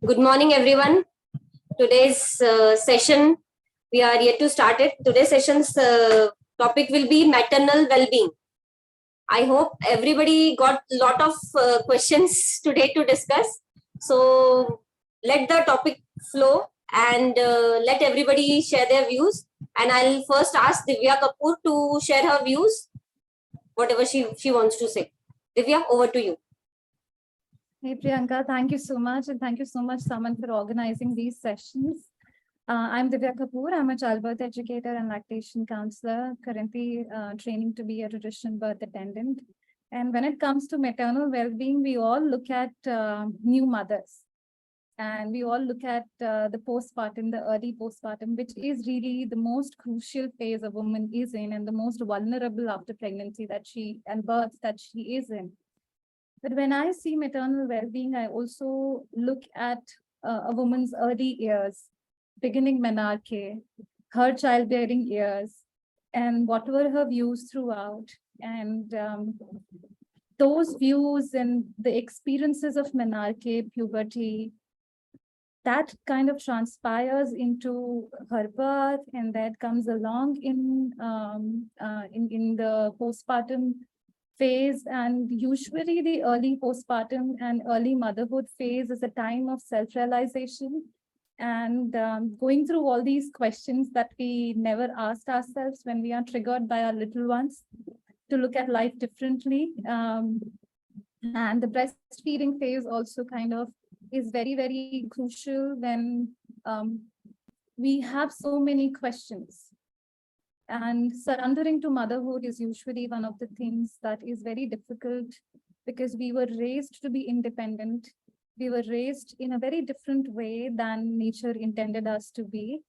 Good morning, everyone. Today's session, we are yet to start it. Today's session's topic will be maternal well-being. I hope everybody got a lot of questions today to discuss. So let the topic flow and let everybody share their views. And I'll first ask Divya Kapoor to share her views, whatever she wants to say. Divya, over to you. Hey Priyanka, thank you so much. And thank you so much, Saman, for organizing these sessions. I'm Divya Kapoor. I'm a childbirth educator and lactation counselor, currently training to be a traditional birth attendant. And when it comes to maternal well-being, we all look at new mothers. And we all look at the postpartum, the early postpartum, which is really the most crucial phase a woman is in and the most vulnerable after pregnancy and birth that she is in. But when I see maternal well-being, I also look at a woman's early years, beginning menarche, her childbearing years, and what were her views throughout. And those views and the experiences of menarche, puberty, that kind of transpires into her birth, and that comes along in the postpartum phase. And usually the early postpartum and early motherhood phase is a time of self-realization and going through all these questions that we never asked ourselves when we are triggered by our little ones to look at life differently. And the breastfeeding phase also kind of is very, very crucial when we have so many questions. And surrendering to motherhood is usually one of the things that is very difficult because we were raised to be independent. We were raised in a very different way than nature intended us to be,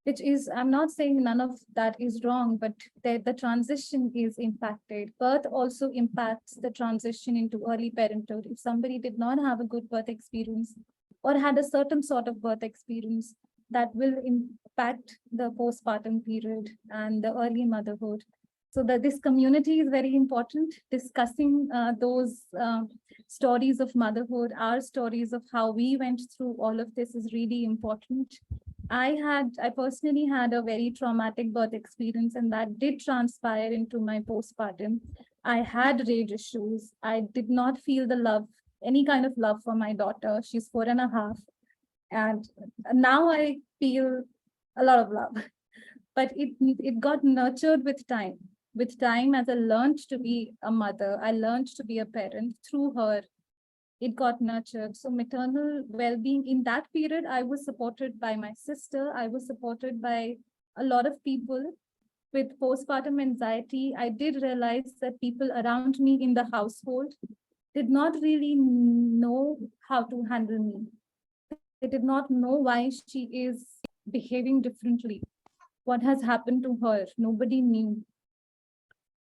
which is, I'm not saying none of that is wrong, but the transition is impacted. Birth also impacts the transition into early parenthood. If somebody did not have a good birth experience or had a certain sort of birth experience, that will impact the postpartum period and the early motherhood. So that this community is very important. Discussing those stories of motherhood, our stories of how we went through all of this is really important. I personally had a very traumatic birth experience, and that did transpire into my postpartum. I had rage issues. I did not feel the love, any kind of love for my daughter. She's 4.5. And now I feel a lot of love, but it got nurtured with time. With time, as I learned to be a mother, I learned to be a parent through her. It got nurtured. So maternal well-being in that period, I was supported by my sister. I was supported by a lot of people with postpartum anxiety. I did realize that people around me in the household did not really know how to handle me. They did not know why she is behaving differently. What has happened to her? Nobody knew.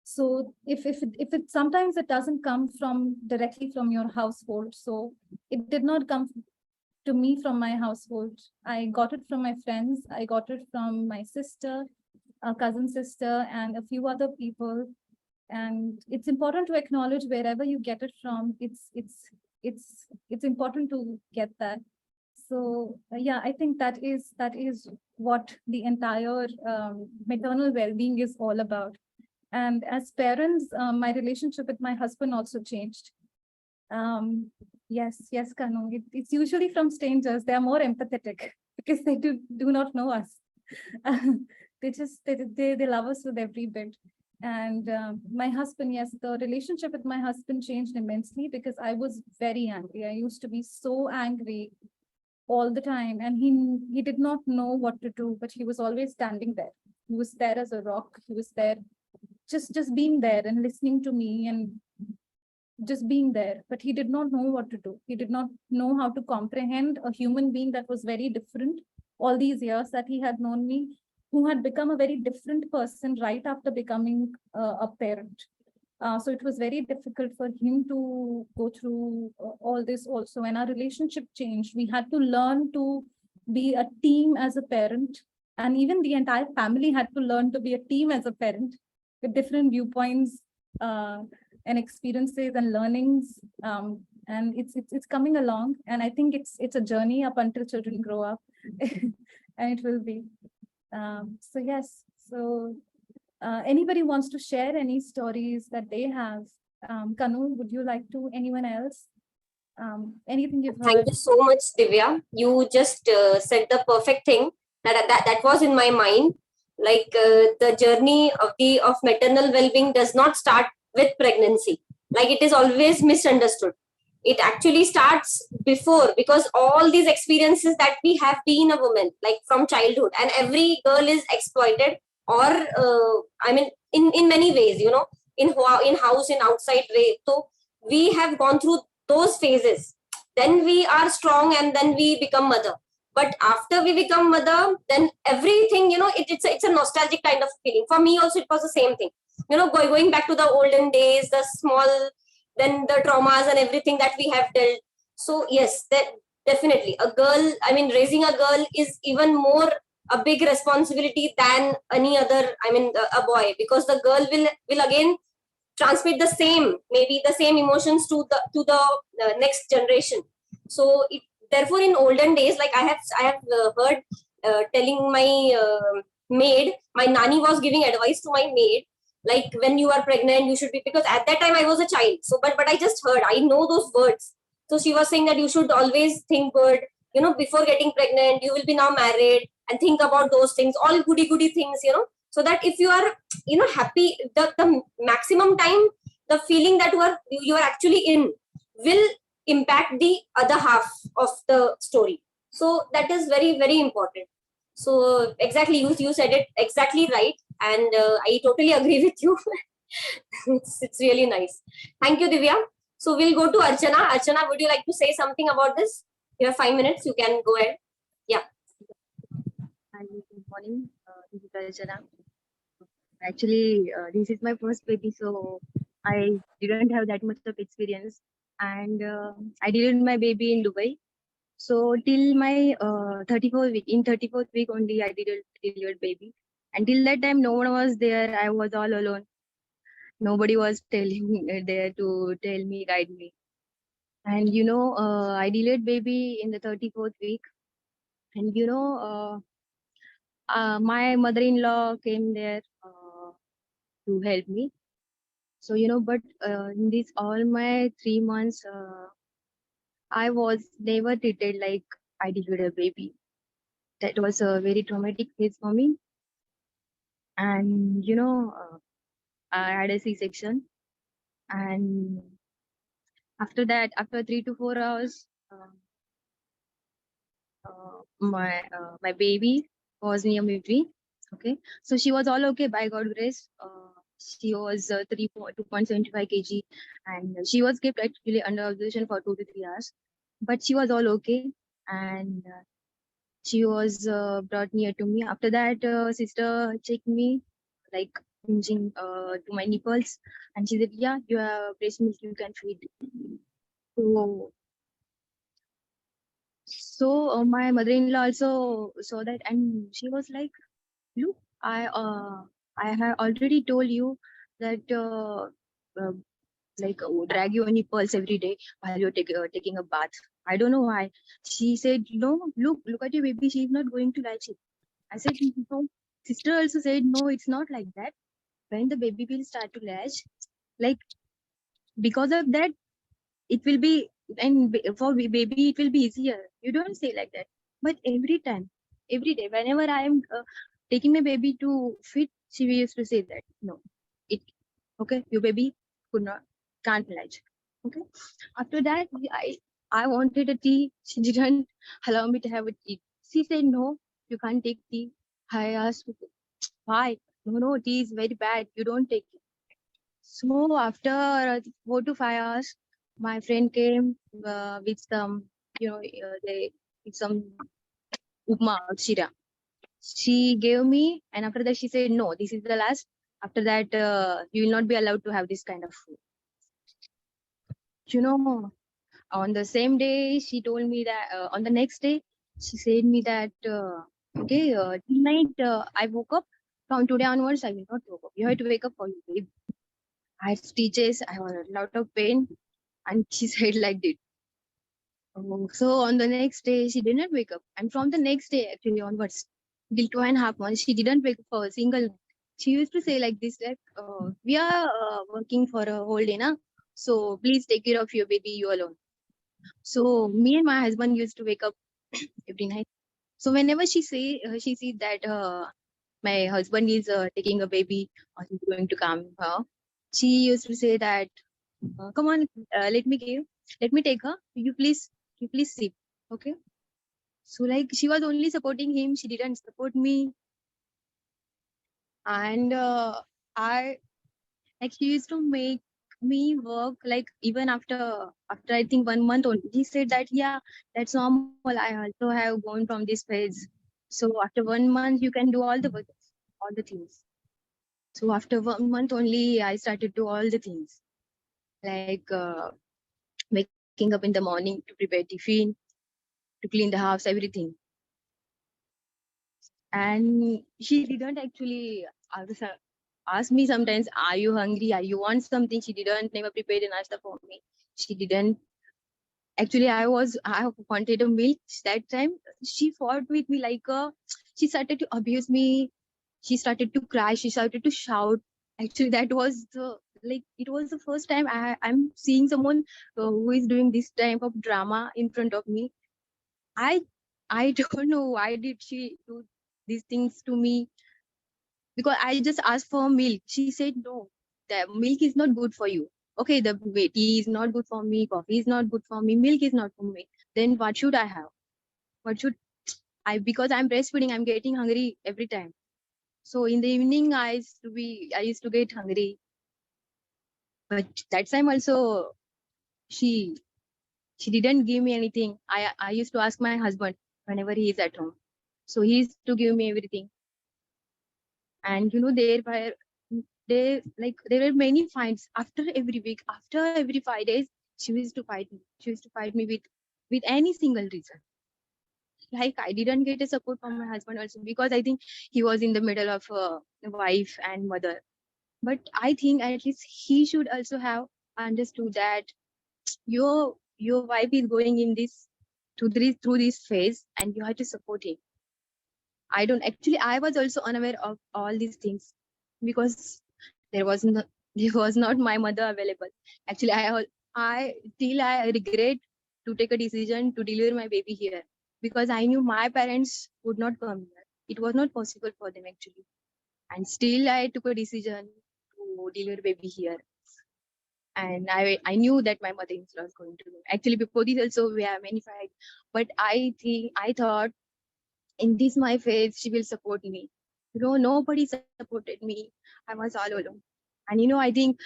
So if it sometimes it doesn't come from directly from your household. So it did not come to me from my household. I got it from my friends. I got it from my sister, a cousin sister, and a few other people. And it's important to acknowledge wherever you get it from. It's important to get that. So yeah, I think that is what the entire maternal well-being is all about. And as parents, my relationship with my husband also changed. Yes, Kanu. It's usually from strangers. They are more empathetic because they do not know us. They love us with every bit. And my husband, yes, the relationship with my husband changed immensely because I was very angry. I used to be so angry all the time, and he did not know what to do, but he was always standing there. He was there as a rock. He was there, just being there and listening to me and just being there. But he did not know what to do. He did not know how to comprehend a human being that was very different all these years that he had known me, who had become a very different person right after becoming a parent. So it was very difficult for him to go through all this also. And our relationship changed. We had to learn to be a team as a parent. And even the entire family had to learn to be a team as a parent with different viewpoints and experiences and learnings. and it's coming along, and I think it's a journey up until children grow up. And it will be. So yes, so anybody wants to share any stories that they have? Kanu, would you like to? Anyone else? Anything you've Thank heard? you so much, Divya. You just said the perfect thing that was in my mind. Like the journey of maternal well-being does not start with pregnancy. Like it is always misunderstood. It actually starts before, because all these experiences that we have been a woman, like from childhood, and every girl is exploited, or I mean, in many ways, in house, in outside way. So we have gone through those phases. Then we are strong, and then we become mother. But after we become mother, then everything, it's a nostalgic kind of feeling. For me also, it was the same thing. Going back to the olden days, the small, then the traumas and everything that we have dealt. So yes, that definitely a girl, I mean, raising a girl is even more a big responsibility than any other, I mean, a boy, because the girl will again transmit the same, maybe the same emotions to the next generation. So therefore, in olden days, like I have heard telling my maid, my nanny was giving advice to my maid, like when you are pregnant, you should be, because at that time I was a child. So but I just heard, I know those words. So she was saying that you should always think good, before getting pregnant. You will be now married, and think about those things, all goody things, so that if you are happy, the maximum time, the feeling that you are actually in will impact the other half of the story. So that is very important. So exactly, you said it exactly right, and I totally agree with you. It's really nice. Thank you, Divya. So we'll go to Archana. Archana, would you like to say something about this? You have 5 minutes, you can go ahead. Yeah. Hi, good morning. This is Archana. Actually, this is my first baby, so I didn't have that much of experience. And I delivered my baby in Dubai. So till my 34th week, in 34th week only, I delivered baby. Until that time, no one was there. I was all alone. Nobody was telling me there to tell me, guide me. And I delivered baby in the 34th week. And my mother-in-law came there to help me. So but in this all my 3 months, I was never treated like I delivered a baby. That was a very traumatic phase for me. And I had a C-section, and after that, after 3 to 4 hours, my baby was near me. Okay, so she was all okay by God grace. She was 2.75 kg, and she was kept actually under observation for 2 to 3 hours, but she was all okay, and she was brought near to me. After that, sister checked me, like pinching to my nipples, and she said, "Yeah, you have breast milk, you can feed." So, my mother-in-law also saw that, and she was like, "Look, I have already told you that uh, drag your nipples every day while you're taking a bath. I don't know why." She said, "No, look at your baby. She's not going to latch it." I said, "No." Sister also said, "No, it's not like that. When the baby will start to latch, like because of that, it will be, and for baby it will be easier. You don't say like that." But every time, every day, whenever I am taking my baby to feed, she used to say that, "No, it okay, your baby can't latch." Okay. After that, I wanted a tea. She didn't allow me to have a tea. She said, "No, you can't take tea." I asked, "Why?" No, tea is very bad. You don't take it." So after 4 to 5 hours, my friend came with some, with some upma or shira. She gave me, and after that she said, "No, this is the last. After that, you will not be allowed to have this kind of food." On the same day, she told me that on the next day, she said me that, "Okay, tonight I woke up. From today onwards, I will not wake up. You have to wake up for your baby." I had stitches. I was a lot of pain. And she said like that. So on the next day, she didn't wake up. And from the next day, actually onwards, till 2.5 months, she didn't wake up for a single night. She used to say like this, like, we are working for a whole day now. So please take care of your baby, you alone. So me and my husband used to wake up every night. So whenever she sees that my husband is taking a baby or he's going to come her, she used to say that, come on, let me take her. You please sleep, okay? So like she was only supporting him. She didn't support me, and I like she used to make me work like even after I think 1 month only. He said that yeah, that's normal. I also have gone from this phase. So after 1 month, you can do all the work, all the things. So after 1 month only, I started to do all the things like waking up in the morning to prepare tiffin, to clean the house, everything. And she didn't actually ask me sometimes, are you hungry? Are you want something? She didn't never prepared an answer for me. She didn't. Actually, I wanted a milk that time. She fought with me like she started to abuse me. She started to cry. She started to shout. Actually, that was it was the first time I'm seeing someone who is doing this type of drama in front of me. I I don't know why did she do these things to me, because I just asked for milk. She said no, the milk is not good for you. Okay, the tea is not good for me, coffee is not good for me, milk is not for me. Then what should I have? What should I? Because I'm breastfeeding, I'm getting hungry every time. So in the evening, I used to get hungry. But that time also, she she didn't give me anything. I used to ask my husband whenever he is at home. So he used to give me everything. And there were many fights after every week, after every 5 days. She used to fight me. She used to fight me with any single reason. Like I didn't get a support from my husband also, because I think he was in the middle of a wife and mother. But I think at least he should also have understood that your wife is going in this through this phase, and you have to support him. I was also unaware of all these things, because there was no there was not my mother available. Actually, I regret to take a decision to deliver my baby here, because I knew my parents would not come here. It was not possible for them actually, and still I took a decision to deliver baby here. And I knew that my mother-in-law is going to do. Actually, before this also we have many fights, but I thought in this my phase she will support me. Nobody supported me. I was all alone. And I think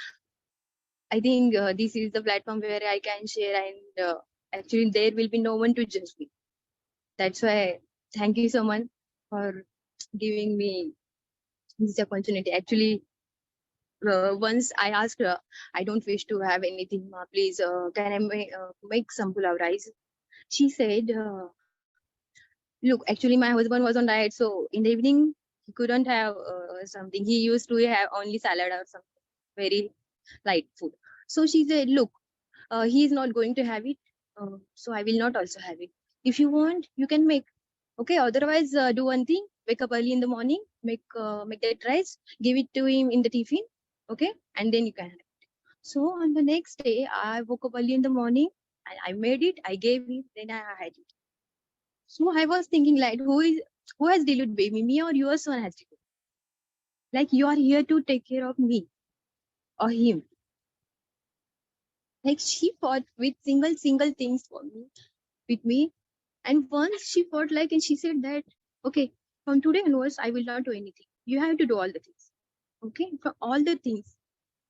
this is the platform where I can share, and actually there will be no one to judge me. That's why thank you so much for giving me this opportunity. Actually, once I asked her, I don't wish to have anything, ma. Please, can I make some pulao rice? She said, look, actually my husband was on diet, so in the evening he couldn't have something. He used to have only salad or something, very light food. So she said, look, he is not going to have it, so I will not also have it. If you want, you can make. Okay, otherwise do one thing, wake up early in the morning, make that rice, give it to him in the tiffin, okay, and then you can have it. So on the next day, I woke up early in the morning and I made it, I gave it, then I had it. So I was thinking like, who has delivered baby, me or your son has delivered? Like you are here to take care of me or him. Like she fought with single things for me, with me. And once she fought like, and she said that, okay, from today onwards, I will not do anything. You have to do all the things. Okay, from all the things.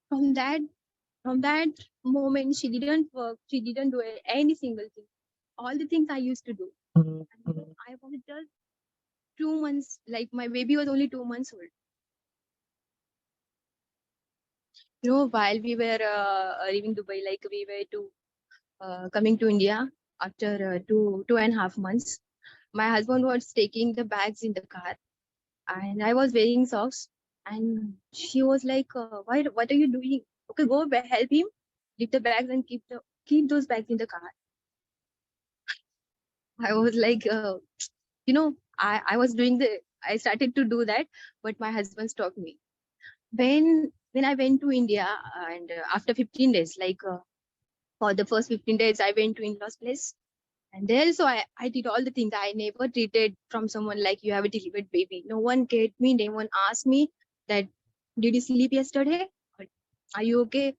From that, from that moment, she didn't work. She didn't do any single thing. All the things I used to do. And I was just 2 months. Like my baby was only 2 months old. While we were leaving Dubai, like we were coming to India after 2.5 months. My husband was taking the bags in the car, and I was wearing socks. And she was like, "What are you doing? Okay, go help him, lift the bags and keep the keep those bags in the car. I was like, I was I started to do that, but my husband stopped me. When I went to India, and after 15 days, for the first 15 days, I went to in-laws place. And there, so I did all the things. I never treated from someone like you have a delivered baby. No one cared me. No one asked me that, did you sleep yesterday? Or, are you okay?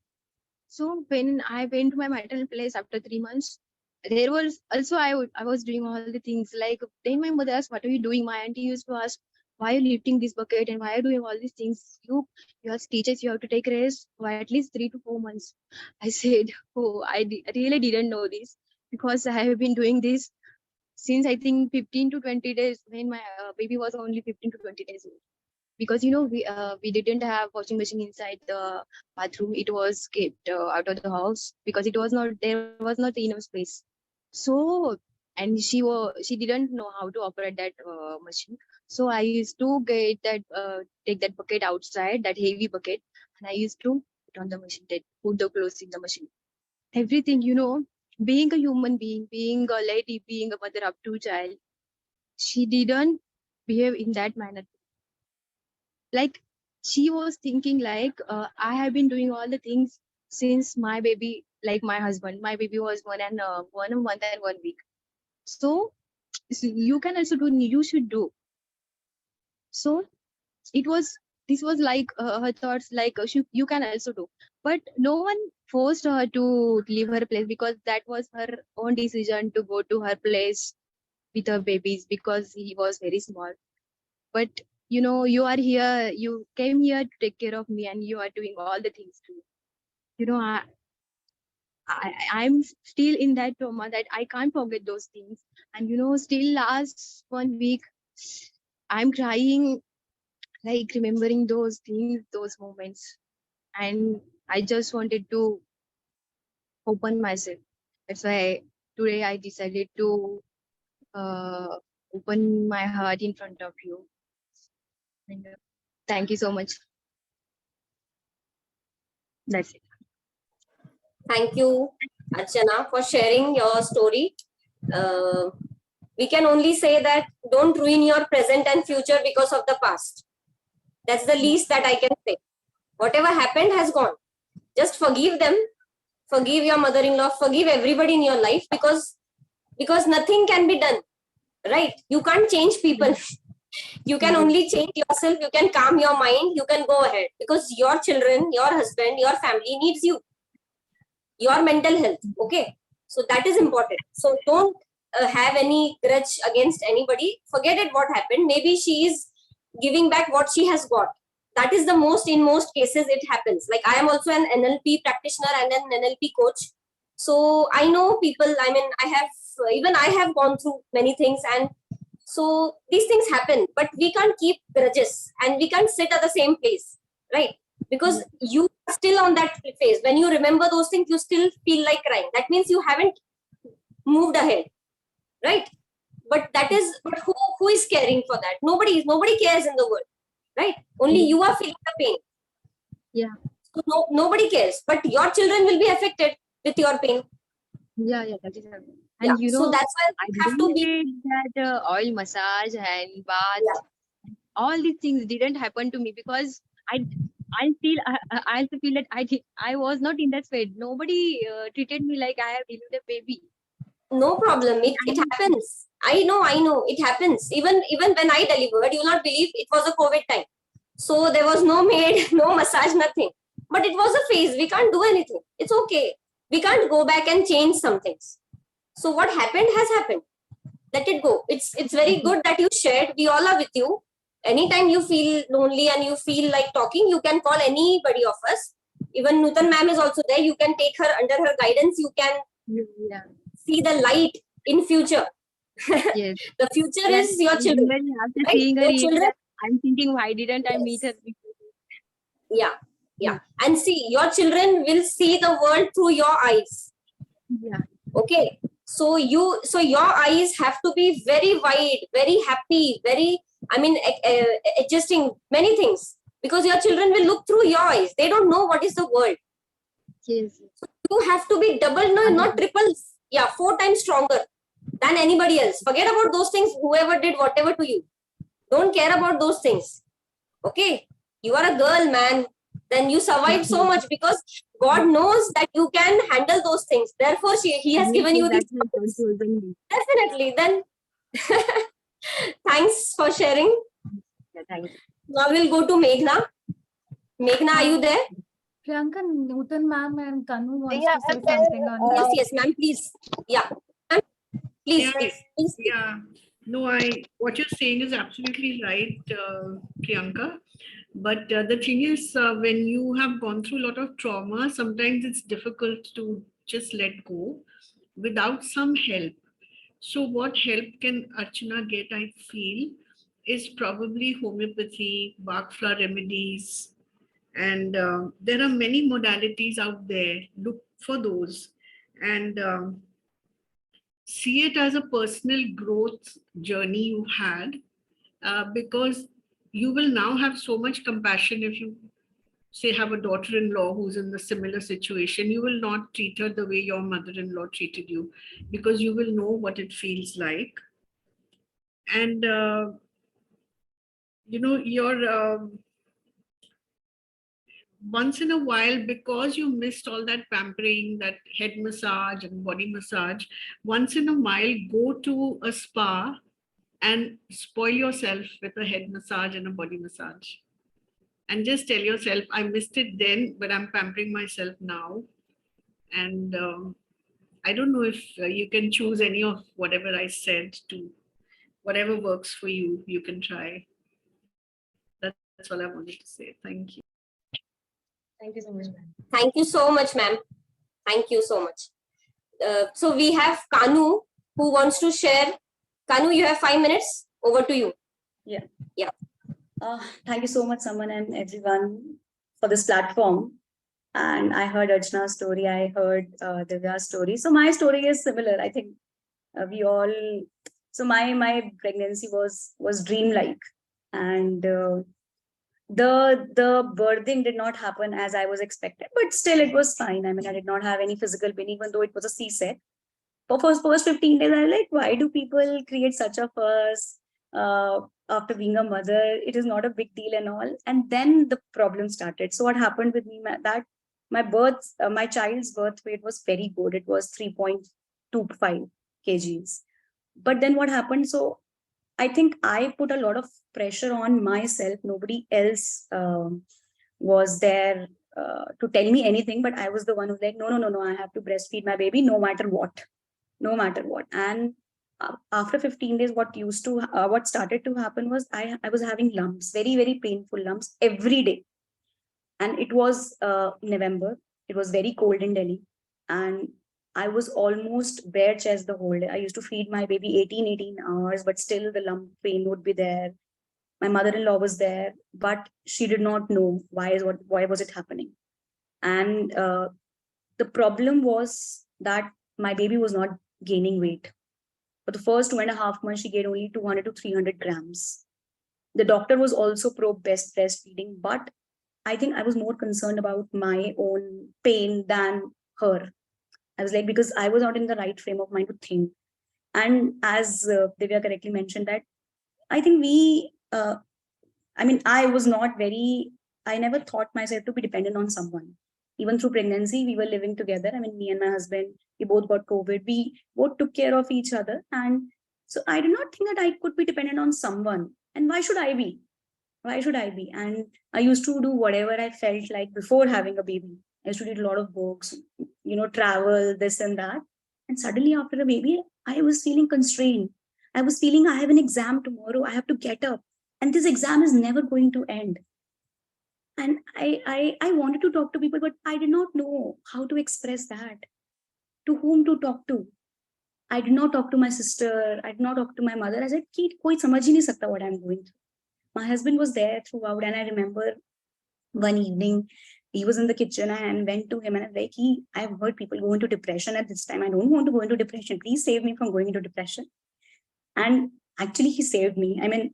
So when I went to my maternal place after 3 months, there was also I was doing all the things. Like then my mother asked, "What are you doing?" My auntie used to ask, "Why are you lifting this bucket and why are you doing all these things? You as teachers, you have to take rest for at least 3 to 4 months." I said, "Oh, I really didn't know this because I have been doing this since I think 15 to 20 days when my baby was only 15 to 20 days old." Because we didn't have washing machine inside the bathroom. It was kept out of the house because there was not enough space. So, and she didn't know how to operate that machine. So I used to take that bucket outside, that heavy bucket, and I used to put on the machine, put the clothes in the machine, everything. Being a human being, being a lady, being a mother of two child, she didn't behave in that manner. Like she was thinking like, I have been doing all the things since my baby, like my baby was 1 month and 1 week. So you can also do, you should do. So it was, this was like her thoughts, like you can also do. But no one forced her to leave her place because that was her own decision to go to her place with her babies because he was very small. But you are here, you came here to take care of me, and you are doing all the things too. I'm still in that trauma that I can't forget those things. And still last 1 week, I'm crying, like remembering those things, those moments. And I just wanted to open myself. That's why today I decided to uh, open my heart in front of you. And thank you so much. That's it. Thank you, Archana, for sharing your story. We can only say that don't ruin your present and future because of the past. That's the least that I can say. Whatever happened has gone. Just forgive them, forgive your mother-in-law, forgive everybody in your life because nothing can be done. Right? You can't change people. You can only change yourself. You can calm your mind. You can go ahead because your children, your husband, your family needs you. Your mental health. Okay. So that is important. So don't have any grudge against anybody. Forget it what happened. Maybe she is giving back what she has got. That is the most, in most cases it happens. Like I am also an NLP practitioner and an NLP coach. So I know people, I mean, I have gone through many things, and so these things happen, but we can't keep grudges and we can't sit at the same place, right? Because you are still on that phase. When you remember those things, you still feel like crying. That means you haven't moved ahead, right? But who is caring for that? Nobody cares in the world, right? Only you are feeling the pain. Yeah. So nobody cares, but your children will be affected with your pain. Yeah, that is happening. And so that's why I you have to be that oil massage and bath, all these things didn't happen to me because I also feel that I was not in that state. Nobody treated me like I have delivered a baby. No problem. It happens. I know. It happens. Even when I delivered, you will not believe, it was a COVID time. So there was no maid, no massage, nothing. But it was a phase. We can't do anything. It's okay. We can't go back and change some things. So what happened has happened. Let it go. It's very good that you shared. We all are with you. Anytime you feel lonely and you feel like talking, you can call anybody of us. Even Nutan ma'am is also there. You can take her under her guidance. You can see the light in future. Yes. The future is your children. After Right? seeing her, Your children. I'm thinking, why didn't I meet her? Yeah. And see, your children will see the world through your eyes. Yeah. Okay. So your eyes have to be very wide, very happy, very, adjusting many things, because your children will look through your eyes. They don't know what is the world. Yes. So you have to be double, no, not triple, yeah, 4 times stronger than anybody else. Forget about those things, whoever did whatever to you. Don't care about those things. Okay? You are a girl, man. Then you survived so much because God knows that you can handle those things. Therefore, He has given you these powers. Definitely. Then, thanks for sharing. Yeah, thank you. Now we'll go to Meghna. Meghna, are you there? Priyanka, Nutan ma'am and Kanu wants Yeah, to say I'm there. something on Yes, yes, ma'am, please. Yeah. Ma'am, please, Yeah, please. yeah. No, what you're saying is absolutely right, Priyanka. But the thing is, when you have gone through a lot of trauma, sometimes it's difficult to just let go without some help. So, what help can Archana get? I feel is probably homeopathy, Bach flower remedies, and there are many modalities out there. Look for those, and see it as a personal growth journey you had, because you will now have so much compassion. If you say have a daughter-in-law who's in the similar situation, you will not treat her the way your mother-in-law treated you, because you will know what it feels like. And your once in a while, because you missed all that pampering, that head massage and body massage, once in a while go to a spa and spoil yourself with a head massage and a body massage, and just tell yourself, I missed it then, but I'm pampering myself now. And I don't know if you can choose any of whatever I said. To whatever works for you, you can try. That's all I wanted to say. Thank you. Thank you so much, ma'am. Thank you so much, ma'am. Thank you so much. So we have Kanu who wants to share. Kanu, you have 5 minutes. Over to you. Thank you so much, Saman and everyone, for this platform. And I heard Archana's story, I heard Divya's story. So my story is similar. I think we all. So my pregnancy was dreamlike, and the birthing did not happen as I was expected, but still it was fine. I mean, I did not have any physical pain, even though it was a C-set. For first 15 days, I was like, why do people create such a fuss after being a mother? It is not a big deal and all. And then the problem started. So what happened with me, that my child's birth weight was very good. It was 3.25 kgs. But then what happened? So I think I put a lot of pressure on myself. Nobody else was there to tell me anything, but I was the one who's like, no, I have to breastfeed my baby no matter what. And after 15 days, what started to happen was I was having lumps, very, very painful lumps every day. And it was November. It was very cold in Delhi. And I was almost bare chest the whole day. I used to feed my baby 18 hours, but still the lump pain would be there. My mother-in-law was there, but she did not know why was it happening. And the problem was that my baby was not gaining weight. For the first 2.5 months, she gained only 200 to 300 grams. The doctor was also pro breastfeeding, but I think I was more concerned about my own pain than her. I was like, because I was not in the right frame of mind to think. And as Divya correctly mentioned, that I think I never thought myself to be dependent on someone. Even through pregnancy, we were living together. I mean, me and my husband, we both got COVID. We both took care of each other. And so I did not think that I could be dependent on someone. And why should I be? And I used to do whatever I felt like before having a baby. I used to read a lot of books, travel, this and that. And suddenly after a baby, I was feeling constrained. I was feeling I have an exam tomorrow. I have to get up. And this exam is never going to end. And I wanted to talk to people, but I did not know how to express that. To whom to talk to? I did not talk to my sister. I did not talk to my mother. I said, koi samajh hi nahi sakta what I'm going through. My husband was there throughout. And I remember one evening, he was in the kitchen and went to him and I was like, I've heard people go into depression at this time. I don't want to go into depression. Please save me from going into depression. And actually, he saved me. I mean,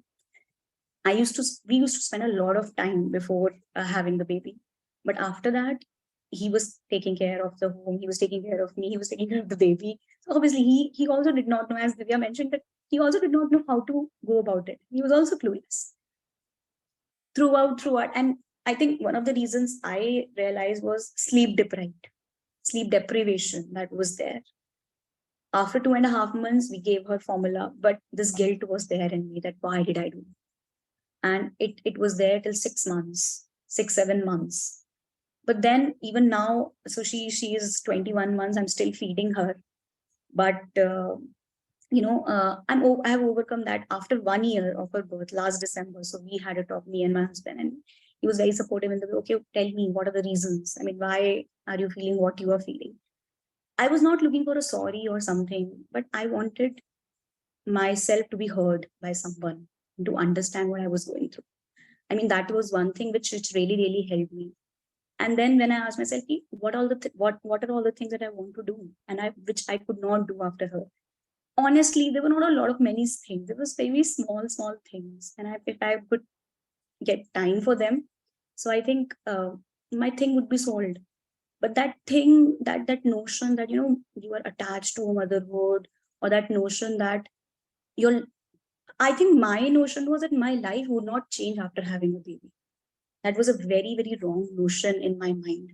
we used to spend a lot of time before having the baby. But after that, he was taking care of the home, he was taking care of me, he was taking care of the baby. So obviously he also did not know, as Divya mentioned, that he also did not know how to go about it. He was also clueless throughout. And I think one of the reasons I realized was sleep deprivation that was there. After 2.5 months, we gave her formula, but this guilt was there in me that why did I do? And it was there till 6 months, 7 months. But then even now, so she is 21 months, I'm still feeding her. But I have overcome that after 1 year of her birth last December. So we had a talk, me and my husband, and he was very supportive in the way, okay, tell me, what are the reasons? I mean, why are you feeling what you are feeling? I was not looking for a sorry or something, but I wanted myself to be heard by someone, to understand what I was going through. I mean, that was one thing which really, really helped me. And then when I asked myself, what are all the things that I want to do, and which I could not do after her? Honestly, there were not a lot of many things. There was very small things, and if I could get time for them, so I think my thing would be solved. But that thing, that notion that you are attached to motherhood, or that notion that I think my notion was that my life would not change after having a baby. That was a very, very wrong notion in my mind.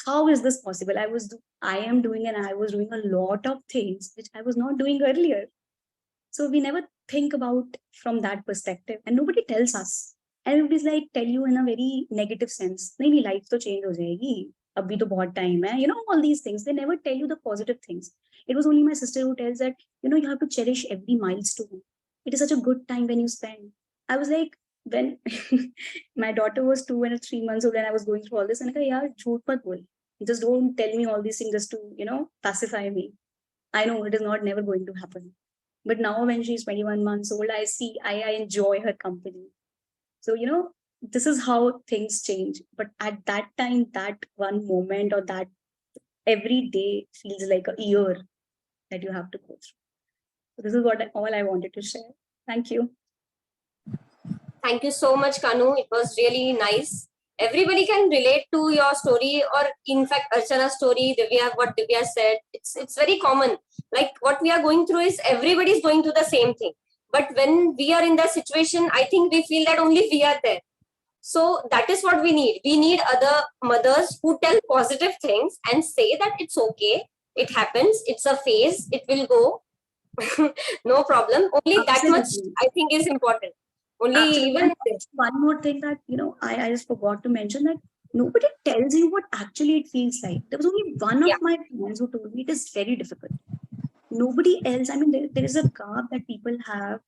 How is this possible? I am doing, and I was doing a lot of things which I was not doing earlier. So we never think about from that perspective, and nobody tells us. Everybody's like tell you in a very negative sense. Nahi, life to change ho jayegi. Abhi to bahut time hai. All these things. They never tell you the positive things. It was only my sister who tells that, you have to cherish every milestone. It is such a good time when you spend. I was like, when my daughter was 2 and 3 months old and I was going through all this, and I said, yaar, jhoot mat bol. Just don't tell me all these things just to, pacify me. I know it is not never going to happen. But now when she's 21 months old, I enjoy her company. So, this is how things change. But at that time, that one moment or that every day feels like a year that you have to go through. So this is all I wanted to share. Thank you. Thank you so much, Kanu. It was really nice. Everybody can relate to your story, or in fact, Archana's story, Divya, what Divya said. It's very common. Like what we are going through is everybody is going through the same thing. But when we are in that situation, I think we feel that only we are there. So that is what we need. We need other mothers who tell positive things and say that it's okay. It happens. It's a phase. It will go. No problem. Only that much I think is important. Only even one more thing that I just forgot to mention, that nobody tells you what actually it feels like. There was only one of my friends who told me it is very difficult. Nobody else. I mean, there is a gap that people have.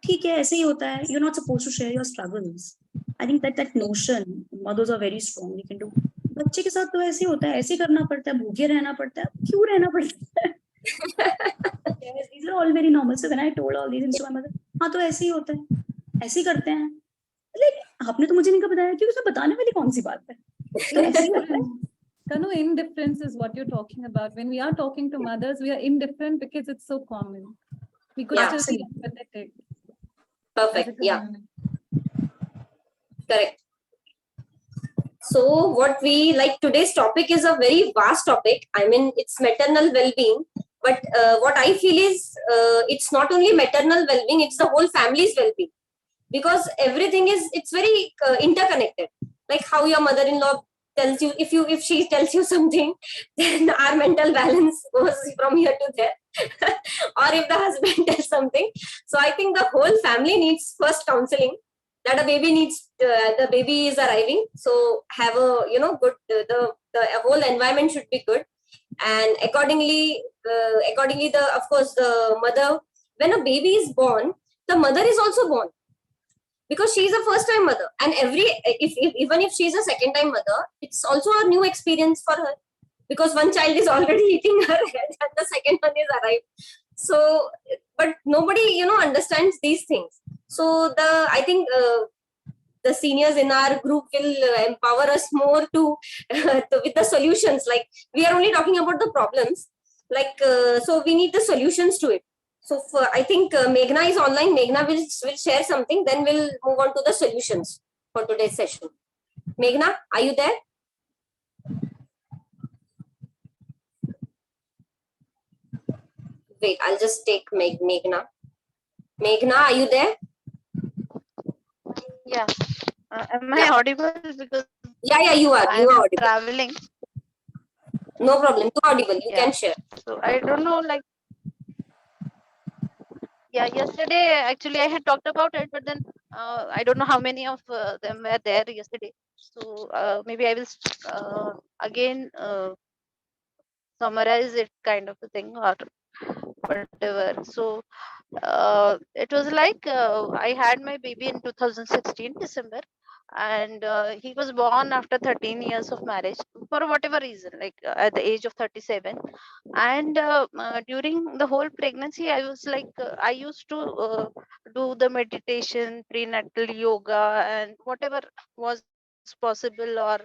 ठीक है, ऐसे ही होता है. You're not supposed to share your struggles. I think that notion, mothers are very strong. You can do. बच्चे के साथ तो ऐसे ही होता है, ऐसे करना पड़ता है, भूखे रहना पड़ता है, क्यों रहना पड़ता है? Yes, these are all very normal. So when I told all these things to my mother, हाँ तो ऐसे ही होता है, ऐसे ही करते हैं. Like आपने तो मुझे नहीं कहा बताया, क्योंकि उसमें बताने वाली कौन सी बात है? Kanu, indifference is what you're talking about. When we are talking to mothers, we are indifferent because it's so common. We could still be empathetic. Perfect. Yeah. Correct. So what we like, today's topic is a very vast topic. I mean, it's maternal well-being. But what I feel is it's not only maternal well-being, it's the whole family's well-being. Because everything it's very interconnected. Like how your mother-in-law tells you, if she tells you something, then our mental balance goes from here to there. Or if the husband tells something. So I think the whole family needs first counseling, that a baby needs, the baby is arriving. So have a, good, the whole environment should be good. And accordingly, of course, the mother, when a baby is born, the mother is also born. Because she is a first-time mother, and even if she is a second-time mother, it's also a new experience for her, because one child is already eating her head and the second one is arrived. So, but nobody understands these things. So I think the seniors in our group will empower us more to with the solutions. Like we are only talking about the problems. Like so, we need the solutions to it. So I think Meghna is online. Meghna will share something. Then we'll move on to the solutions for today's session. Meghna, are you there? Wait, I'll just take Meghna. Meghna, are you there? Yeah. Am I Yeah. audible? Because Yeah, you are. You I'm are audible. traveling. No problem. You're audible. You Yeah. can share. So I don't know, like, yeah, yesterday actually I had talked about it, but then I don't know how many of them were there yesterday. So maybe I will again summarize it, kind of a thing, or whatever. So it was like I had my baby in 2016 December, and he was born after 13 years of marriage for whatever reason, like at the age of 37. And during the whole pregnancy, I was like, I used to do the meditation, prenatal yoga, and whatever was possible or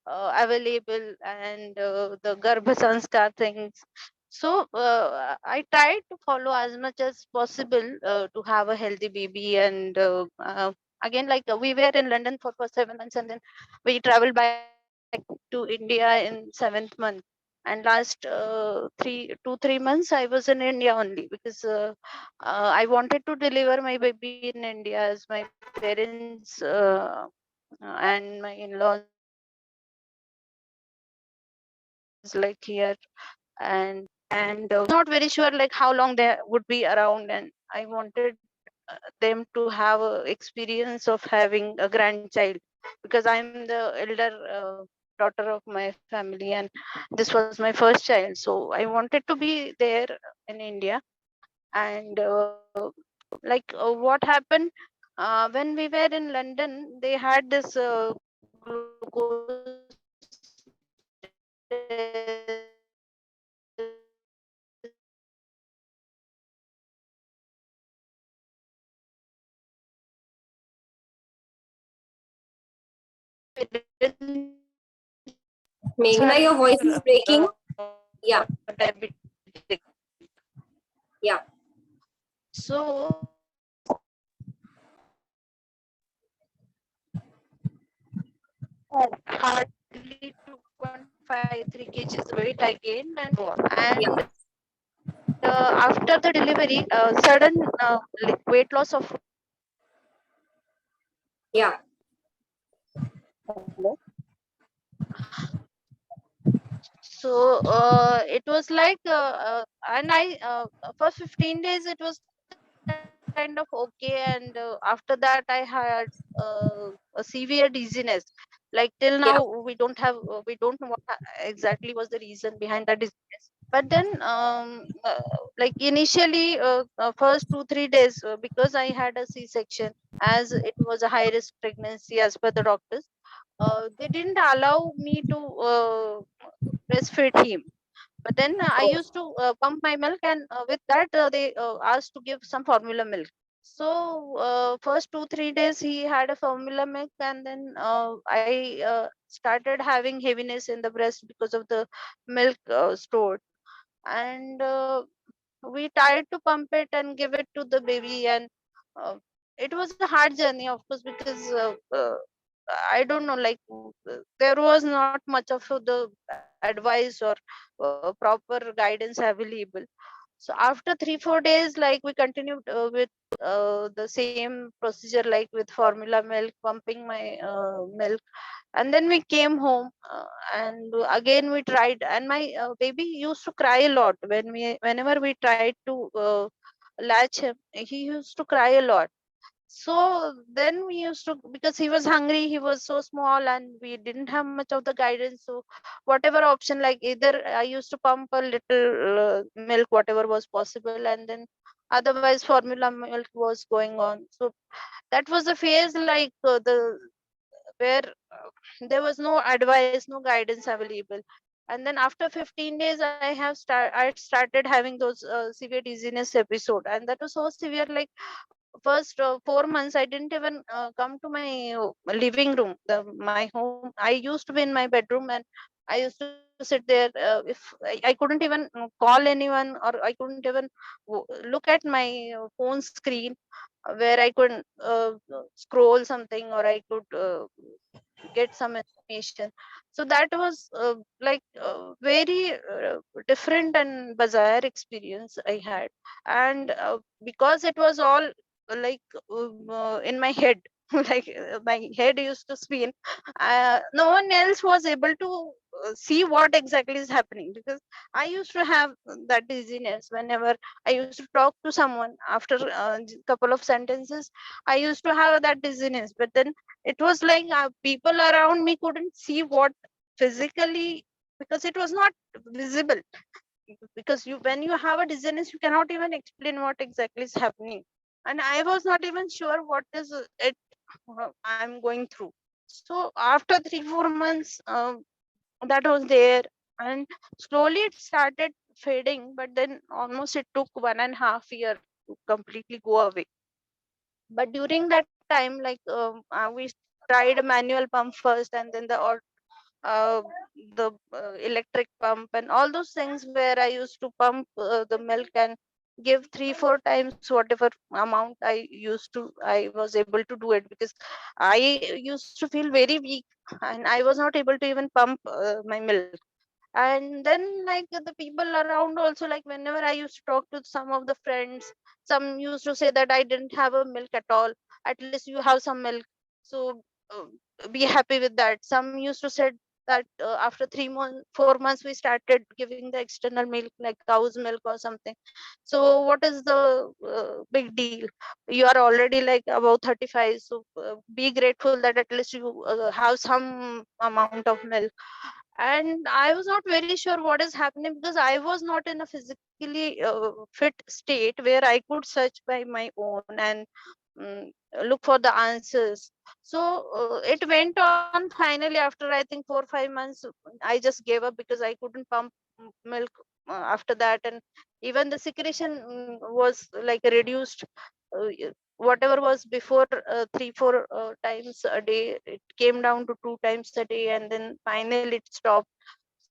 available, and the Garbha Sanskar things. So I tried to follow as much as possible to have a healthy baby. And again, like we were in London for 7 months, and then we traveled back to India in 7th month. And last 3 months, I was in India only, because I wanted to deliver my baby in India, as my parents and my in-laws like here. And was not very sure like how long they would be around, and I wanted them to have a experience of having a grandchild, because I'm the elder daughter of my family, and this was my first child. So I wanted to be there in India. And what happened when we were in London, they had this glucose Meghna, your voice is breaking. Yeah. diabetic. Yeah. So hardly 2.53 kgs weight I gained. And after the delivery, sudden weight loss of. Yeah. So it was like, and I for 15 days it was kind of okay, and after that I had a severe dizziness. Like till now, Yeah. we don't know what exactly was the reason behind that dizziness. But then, like initially, first 2-3 days, because I had a C-section, as it was a high risk pregnancy as per the doctors, they didn't allow me to breastfeed him. But then I Oh. used to pump my milk, and with that they asked to give some formula milk. So first 2-3 days he had a formula milk, and then I started having heaviness in the breast because of the milk stored. And we tried to pump it and give it to the baby, and uh, it was a hard journey, of course, because I don't know, like there was not much of the advice or proper guidance available. So after 3-4 days, like we continued with the same procedure, like with formula milk, pumping my milk. And then we came home, and again we tried, and my baby used to cry a lot whenever we tried to latch him. He used to cry a lot. So then we used to, because he was hungry, he was so small, and we didn't have much of the guidance. So whatever option, like either I used to pump a little milk, whatever was possible, and then otherwise formula milk was going on. So that was a phase, like where there was no advice, no guidance available. And then after 15 days, I started having those severe dizziness episode, and that was so severe. Like first 4 months, I didn't even come to my living room. My home, I used to be in my bedroom, and I I used to sit there. If I couldn't even call anyone, or I couldn't even look at my phone screen where I could scroll something, or I could get some information. So that was very different and bizarre experience I had. And because it was all like in my head, like my head used to spin. No one else was able to see what exactly is happening, because I used to have that dizziness whenever I used to talk to someone. After a couple of sentences, I used to have that dizziness. But then it was like people around me couldn't see what physically, because it was not visible. Because you, when you have a dizziness, you cannot even explain what exactly is happening. And I was not even sure what is it I'm going through. So after 3-4 months, that was there, and slowly it started fading. But then almost it took 1.5 years to completely go away. But during that time, like we tried a manual pump first, and then uh, the electric pump and all those things, where I used to pump the milk and give 3-4 times whatever amount I was able to do it, because I used to feel very weak, and I was not able to even pump my milk. And then, like, the people around also, like, whenever I used to talk to some of the friends, some used to say that I didn't have a milk at all. At least you have some milk, so be happy with that. Some used to say that after 3 months, 4 months, we started giving the external milk, like cow's milk or something. So what is the big deal? You are already like above 35, so be grateful that at least you have some amount of milk. And I was not very sure what is happening, because I was not in a physically fit state where I could search by my own and mm, look for the answers. So it went on. Finally, after I think 4-5 months, I just gave up, because I couldn't pump milk after that. And even the secretion was like reduced. Whatever was before 3-4 times a day, it came down to 2 times a day, and then finally it stopped.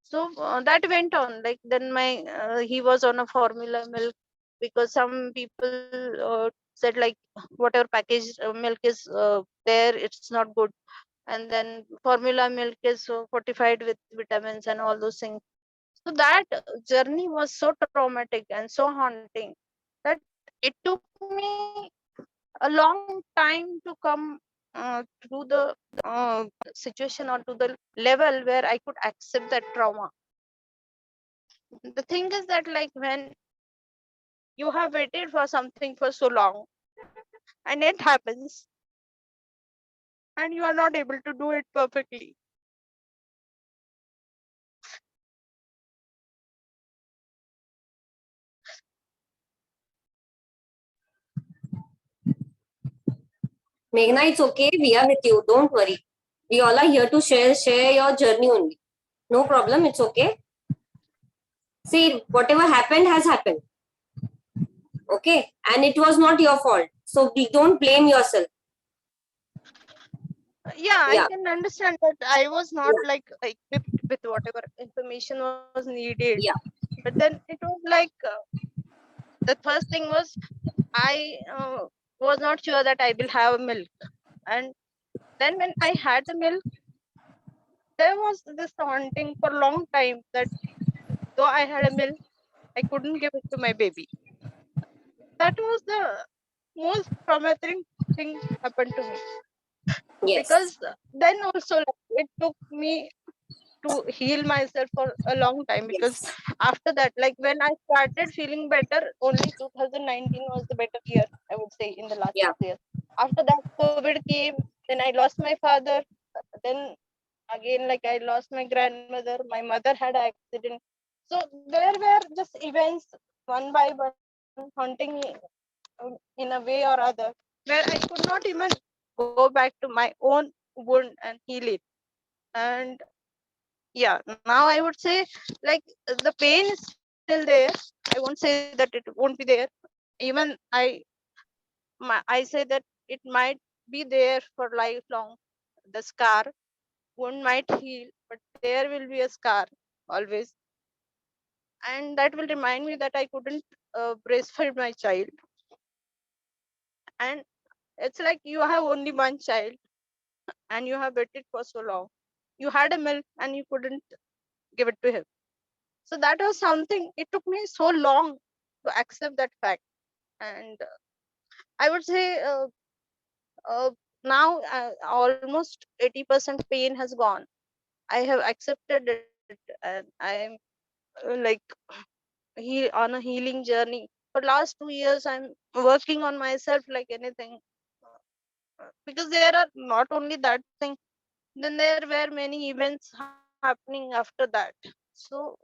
So that went on. Like, then my he was on a formula milk, because some people said, like, whatever packaged milk is there, it's not good. And then formula milk is fortified with vitamins and all those things. So that journey was so traumatic and so haunting that it took me a long time to come to the situation, or to the level where I could accept that trauma. The thing is that, like, when you have waited for something for so long and it happens, and you are not able to do it perfectly. Meghna, it's okay. We are with you. Don't worry. We all are here to share your journey only. No problem. It's okay. See, whatever happened has happened. Okay, and it was not your fault. So don't blame yourself. Yeah, I Yeah, can understand that I was not yeah, like equipped with whatever information was needed. yeah. But then it was like the first thing was, I was not sure that I will have milk. And then when I had the milk, there was this haunting for a long time that though I had a milk, I couldn't give it to my baby. That was the most traumatic thing happened to me, Yes. because then also, like, it took me to heal myself for a long time. Because Yes. after that, like, when I started feeling better, only 2019 was the better year, I would say, in the last Yeah. 6 years. After that, COVID came, then I lost my father, then again, like, I lost my grandmother, my mother had an accident. So there were just events, one by one, haunting me in a way or other, where I could not even go back to my own wound and heal it. And yeah, now I would say, like, the pain is still there. I won't say that it won't be there. Even I say that it might be there for lifelong. The scar wound might heal, but there will be a scar always, and that will remind me that I couldn't breastfeed my child. And it's like you have only one child and you have waited for so long. You had a milk and you couldn't give it to him. So that was something, it took me so long to accept that fact. And I would say uh, now almost 80% pain has gone. I have accepted it, and I am like on a healing journey. For last 2 years, I'm working on myself like anything, because there are not only that thing, then there were many events happening after that. So,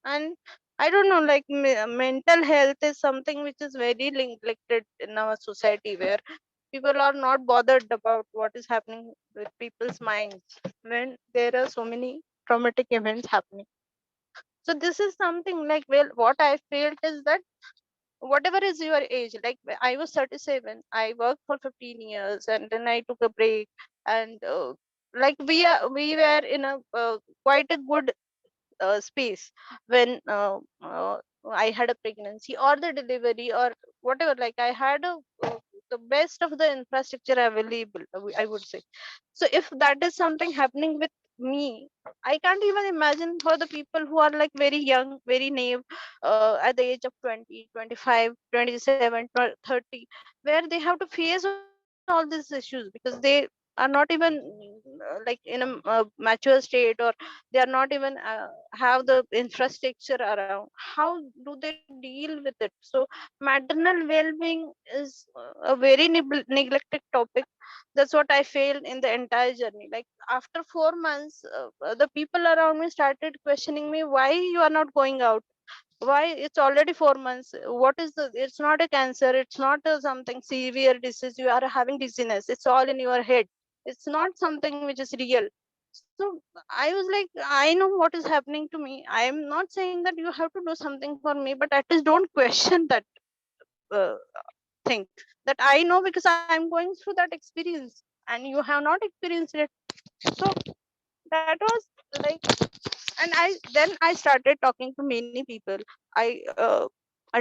and I don't know, like mental health is something which is very neglected in our society, where people are not bothered about what is happening with people's minds when there are so many traumatic events happening. So this is something like, well, what I felt is that whatever is your age, like I was 37, I worked for 15 years and then I took a break. And like we were in a quite a good space when I had a pregnancy or the delivery or whatever. Like I had the best of the infrastructure available, I would say. So if that is something happening with me, I can't even imagine for the people who are like very young, very naive, at the age of 20, 25, 27, 30, where they have to face all these issues because they are not even like in a mature state, or they are not even have the infrastructure around. How do they deal with it? So maternal well-being is a very neglected topic. That's what I feel in the entire journey. Like after 4 months, the people around me started questioning me, why you are not going out, why it's already 4 months, what is the, it's not a cancer, it's not a something severe disease, you are having dizziness, it's all in your head, it's not something which is real. So I was like, I know what is happening to me. I am not saying that you have to do something for me, but at least don't question that uh, thing that I know, because I am going through that experience and you have not experienced it. So that was like, and I started talking to many people. I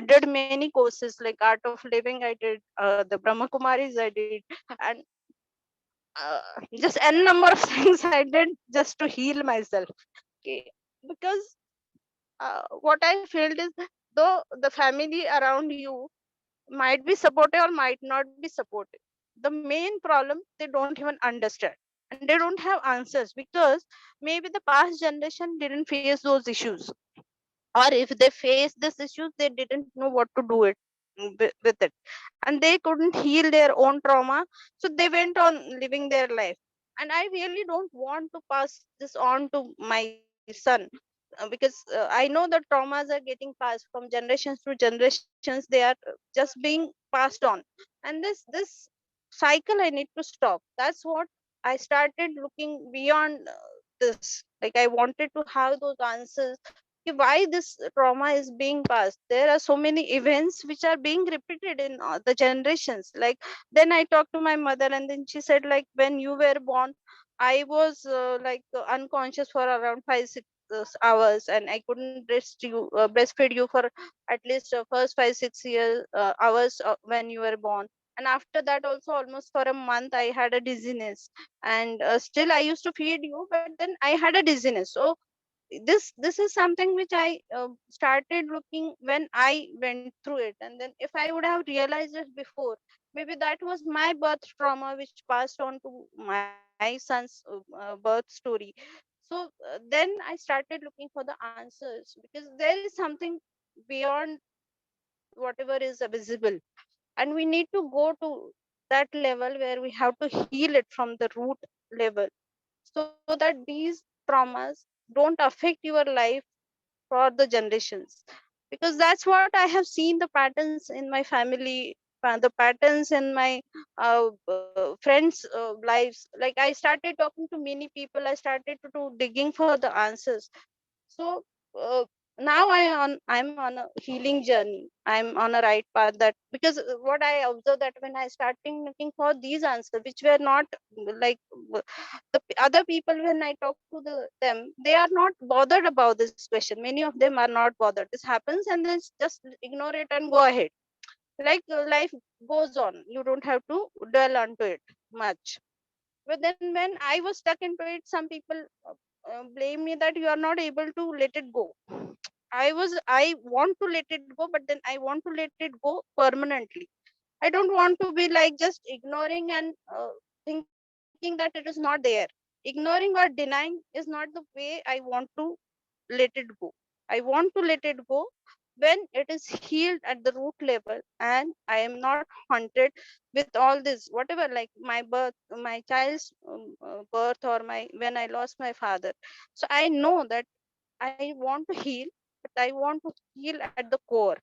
did many courses like art of living, I did the Brahma Kumaris I did, and uh, just n number of things I did just to heal myself. Okay, because what I felt is, though the family around you might be supportive or might not be supportive, the main problem, they don't even understand and they don't have answers, because maybe the past generation didn't face those issues, or if they face this issues, they didn't know what to do it with it, and they couldn't heal their own trauma, so they went on living their life. And I really don't want to pass this on to my son, because I know that traumas are getting passed from generations to generations, they are just being passed on. And this cycle I need to stop. That's what I started looking beyond this. Like I wanted to have those answers, why this trauma is being passed. There are so many events which are being repeated in the generations. Like then I talked to my mother, and then she said, like, when you were born, I was unconscious for around 5 6 hours, and I couldn't breastfeed you for at least first 5 6 years hours when you were born. And after that also, almost for a month, I had a dizziness, and still I used to feed you, but then I had a dizziness. So this is something which I started looking when I went through it. And then if I would have realized it before, maybe that was my birth trauma which passed on to my son's birth story. So then I started looking for the answers, because there is something beyond whatever is visible, and we need to go to that level where we have to heal it from the root level, so that these traumas don't affect your life for the generations. Because that's what I have seen, the patterns in my family, the patterns in my friends lives. Like I started talking to many people, I started to do digging for the answers. So uh, now I'm on a healing journey. I'm on a right path, that because what I observed, that when I started looking for these answers, which were not like other people, when I talk to them, they are not bothered about this question. Many of them are not bothered. This happens and then just ignore it and go ahead. Like life goes on. You don't have to dwell onto it much. But then when I was stuck into it, some people blame me that you are not able to let it go. I want to let it go, but then I want to let it go permanently. I don't want to be like just ignoring and thinking that it is not there. Ignoring or denying is not the way I want to let it go. I want to let it go when it is healed at the root level, and I am not haunted with all this, whatever, like my birth, my child's birth, or my when I lost my father. So I know that I want to heal, but I want to heal at the core,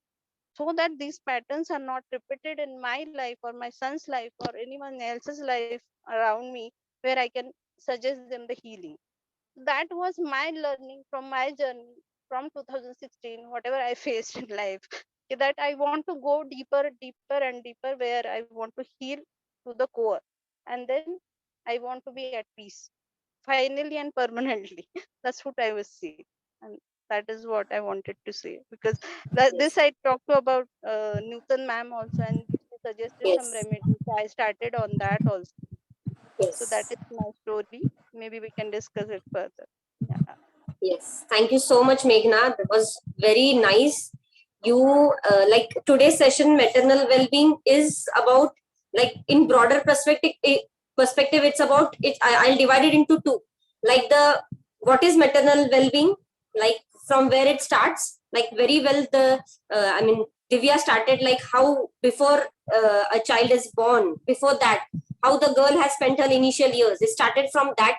so that these patterns are not repeated in my life or my son's life or anyone else's life around me, where I can suggest them the healing. That was my learning from my journey from 2016, whatever I faced in life, that I want to go deeper, deeper and deeper, where I want to heal to the core. And then I want to be at peace, finally and permanently. That's what I was saying. And that is what I wanted to say, because Yes. this I talked to about Newton ma'am also, and she suggested some Yes. remedies. I started on that also. So that Yes. is my story. Maybe we can discuss it further. Yeah. Yes, thank you so much, Meghna. That was very nice. You like today's session, maternal well-being is about, like, in broader perspective. Perspective, it's about it. I'll divide it into two. Like the what is maternal well-being? Like from where it starts. Like very well, the I mean, Divya started like how before a child is born. Before that, how the girl has spent her initial years. It started from that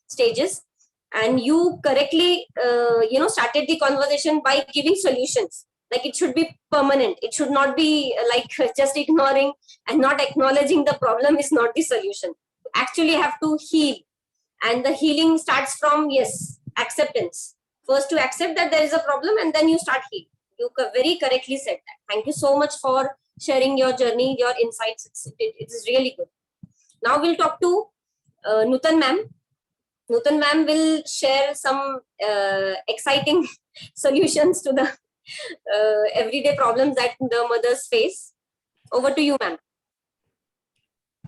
stages, and you correctly started the conversation by giving solutions. Like it should be permanent, it should not be like just ignoring and not acknowledging the problem is not the solution. You actually have to heal, and the healing starts from, yes, acceptance. First to accept that there is a problem, and then you start healing. You very correctly said that. Thank you so much for sharing your journey, your insights. It is really good. Now we'll talk to Nutan ma'am. Nutan ma'am will share some exciting solutions to the everyday problems that the mothers face. Over to you, ma'am.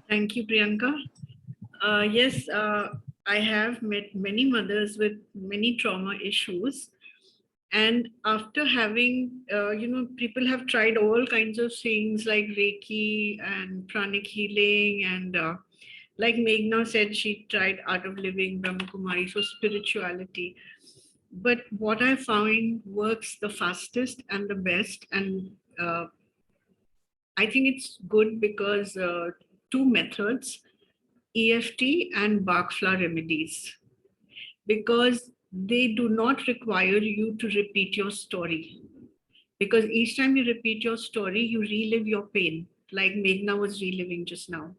Thank you, Priyanka. Yes, I have met many mothers with many trauma issues. And after having, people have tried all kinds of things like Reiki and pranic healing. And like Meghna said, she tried art of living, Brahma Kumari, so spirituality. But what I found works the fastest and the best. And I think it's good because two methods, EFT and Bach flower remedies, because they do not require you to repeat your story. Because each time you repeat your story, you relive your pain, like Meghna was reliving just now.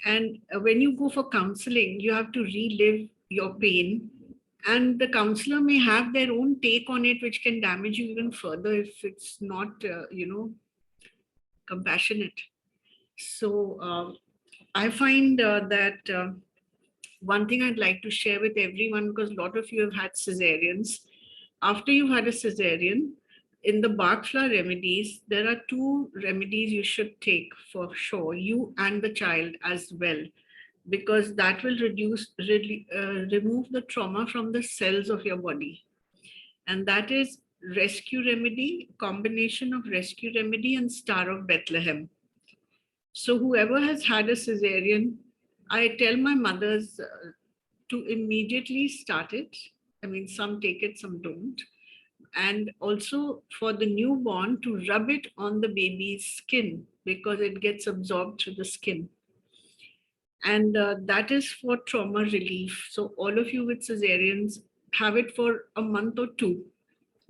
And when you go for counseling, you have to relive your pain. And the counselor may have their own take on it, which can damage you even further if it's not, compassionate. So I find that one thing I'd like to share with everyone, because a lot of you have had cesareans. After you've had a cesarean, in the Bach flower remedies, there are two remedies you should take for sure, you and the child as well, because that will remove the trauma from the cells of your body. And that is rescue remedy, combination of rescue remedy and Star of Bethlehem. So whoever has had a cesarean, I tell my mothers to immediately start it. I mean, some take it, some don't. And also for the newborn to rub it on the baby's skin, because it gets absorbed through the skin. And that is for trauma relief. So all of you with cesareans, have it for a month or two,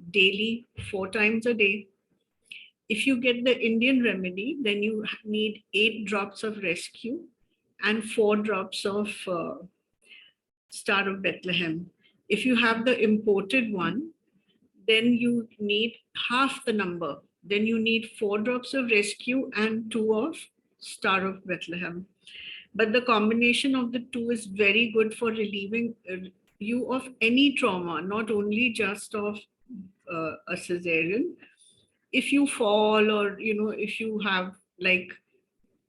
daily, 4 times a day. If you get the Indian remedy, then you need 8 drops of rescue and 4 drops of Star of Bethlehem. If you have the imported one, then you need half the number. Then you need 4 drops of rescue and 2 of Star of Bethlehem. But the combination of the 2 is very good for relieving you of any trauma, not only just of a cesarean. If you fall, or if you have, like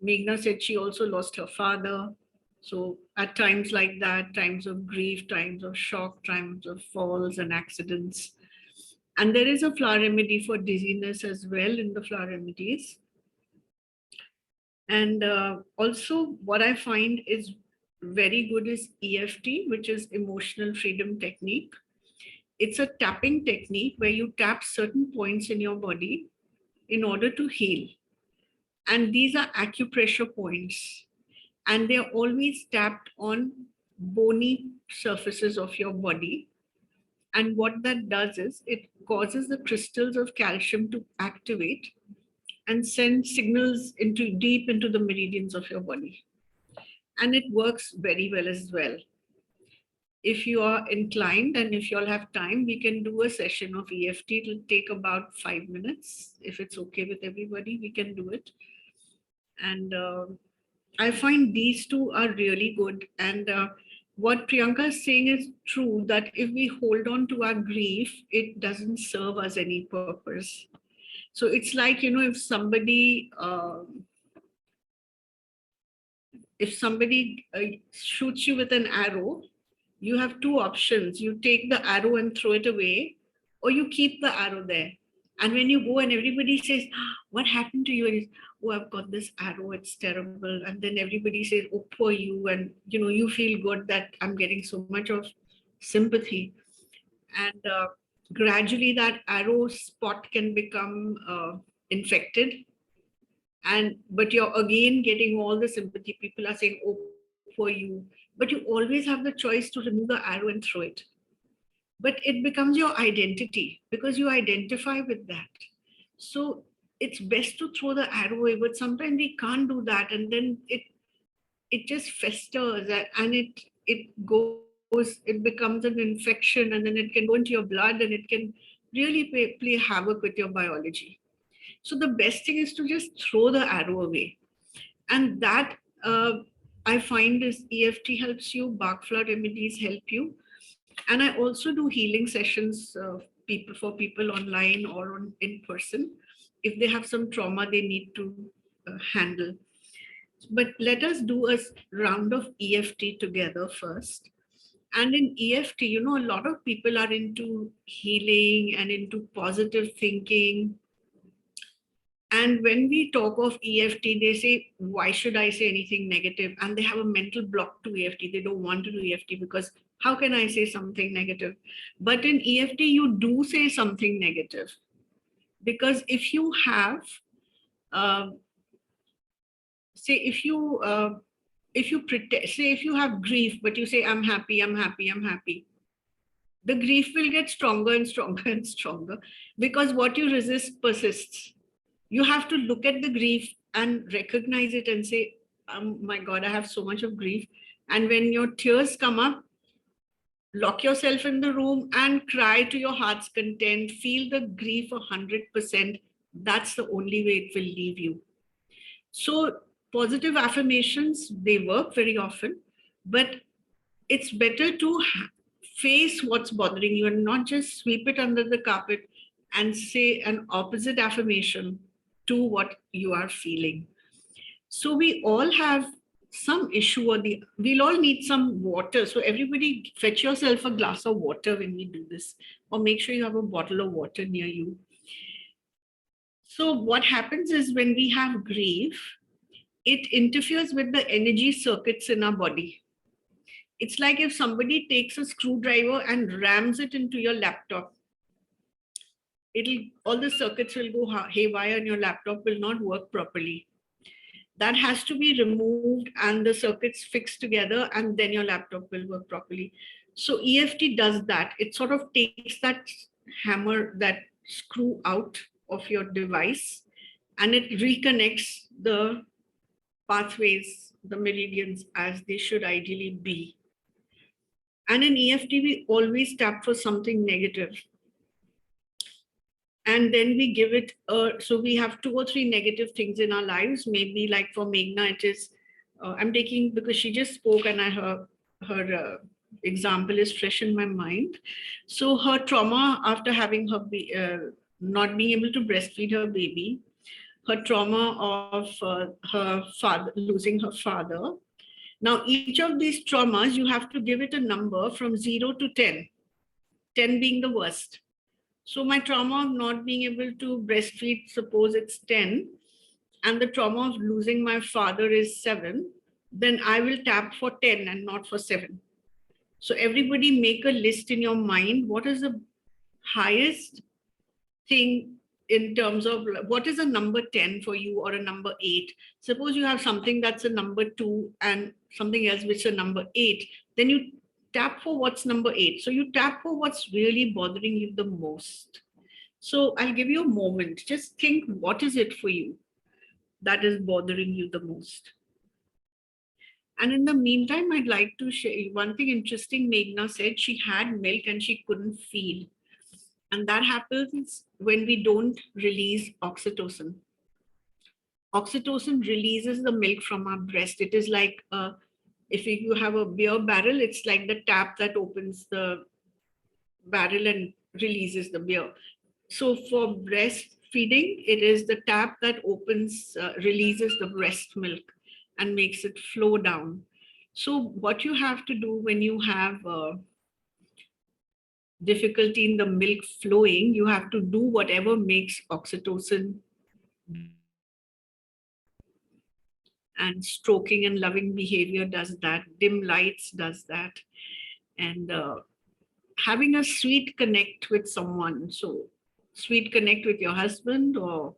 Meghna said, she also lost her father. So at times like that, times of grief, times of shock, times of falls and accidents. And there is a flower remedy for dizziness as well in the flower remedies. And also what I find is very good is EFT, which is emotional freedom technique. It's a tapping technique where you tap certain points in your body in order to heal. And these are acupressure points. And they're always tapped on bony surfaces of your body. And what that does is it causes the crystals of calcium to activate and send signals deep into the meridians of your body. And it works very well as well. If you are inclined and if you all have time, we can do a session of EFT. It'll take about 5 minutes. If it's okay with everybody, we can do it. And I find these 2 are really good. And what Priyanka is saying is true, that if we hold on to our grief, it doesn't serve us any purpose. So it's like, if somebody shoots you with an arrow, you have 2 options. You take the arrow and throw it away, or you keep the arrow there. And when you go and everybody says, what happened to you? And oh, I've got this arrow, it's terrible. And then everybody says, oh, poor you. And, you feel good that I'm getting so much of sympathy. And gradually that arrow spot can become infected. But you're again getting all the sympathy. People are saying, oh, poor you. But you always have the choice to remove the arrow and throw it. But it becomes your identity because you identify with that. So it's best to throw the arrow away, but sometimes we can't do that. And then it just festers and it becomes an infection, and then it can go into your blood and it can really play havoc with your biology. So the best thing is to just throw the arrow away. And that I find is EFT helps you, Bach flower remedies help you. And I also do healing sessions for people online or in person if they have some trauma they need to handle. But let us do a round of EFT together first. And in EFT, a lot of people are into healing and into positive thinking. And when we talk of EFT, they say, why should I say anything negative? And they have a mental block to EFT. They don't want to do EFT because how can I say something negative? But in EFT, you do say something negative. Because if you have, if you have grief, but you say, I'm happy, I'm happy, I'm happy, the grief will get stronger and stronger and stronger because what you resist persists. You have to look at the grief and recognize it and say, my God, I have so much of grief. And when your tears come up, lock yourself in the room and cry to your heart's content. Feel the grief 100%. That's the only way it will leave you. So positive affirmations, they work very often, but it's better to face what's bothering you and not just sweep it under the carpet and say an opposite affirmation to what you are feeling. So we all have some issue or we'll all need some water. So everybody fetch yourself a glass of water when we do this, or make sure you have a bottle of water near you. So what happens is when we have grief, it interferes with the energy circuits in our body. It's like if somebody takes a screwdriver and rams it into your laptop, all the circuits will go haywire and your laptop will not work properly. That has to be removed and the circuits fixed together, and then your laptop will work properly. So EFT does that. It sort of takes that hammer, that screw out of your device, and it reconnects the pathways, the meridians as they should ideally be. And in EFT, we always tap for something negative. And then we give it, so we have 2 or 3 negative things in our lives. Maybe like for Meghna, it is, I'm taking, because she just spoke and her example is fresh in my mind. So her trauma after having her, not being able to breastfeed her baby, her trauma of her father, losing her father. Now, each of these traumas, you have to give it a number from 0 to 10, 10 being the worst. So my trauma of not being able to breastfeed, suppose it's 10, and the trauma of losing my father is 7, then I will tap for 10 and not for 7. So everybody make a list in your mind. What is the highest thing in terms of what is a number 10 for you, or a number 8? Suppose you have something that's a number 2 and something else which is a number 8, then you tap for what's number 8. So you tap for what's really bothering you the most. So I'll give you a moment. Just think, what is it for you that is bothering you the most? And in the meantime, I'd like to share one thing interesting. Meghna said she had milk and she couldn't feel. And that happens when we don't release oxytocin. Oxytocin releases the milk from our breast. It is like, if you have a beer barrel, it's like the tap that opens the barrel and releases the beer. So for breastfeeding, it is the tap that opens, releases the breast milk and makes it flow down. So what you have to do when you have difficulty in the milk flowing, you have to do whatever makes oxytocin, and stroking and loving behavior does that, dim lights does that, and having a sweet connect with someone. So sweet connect with your husband or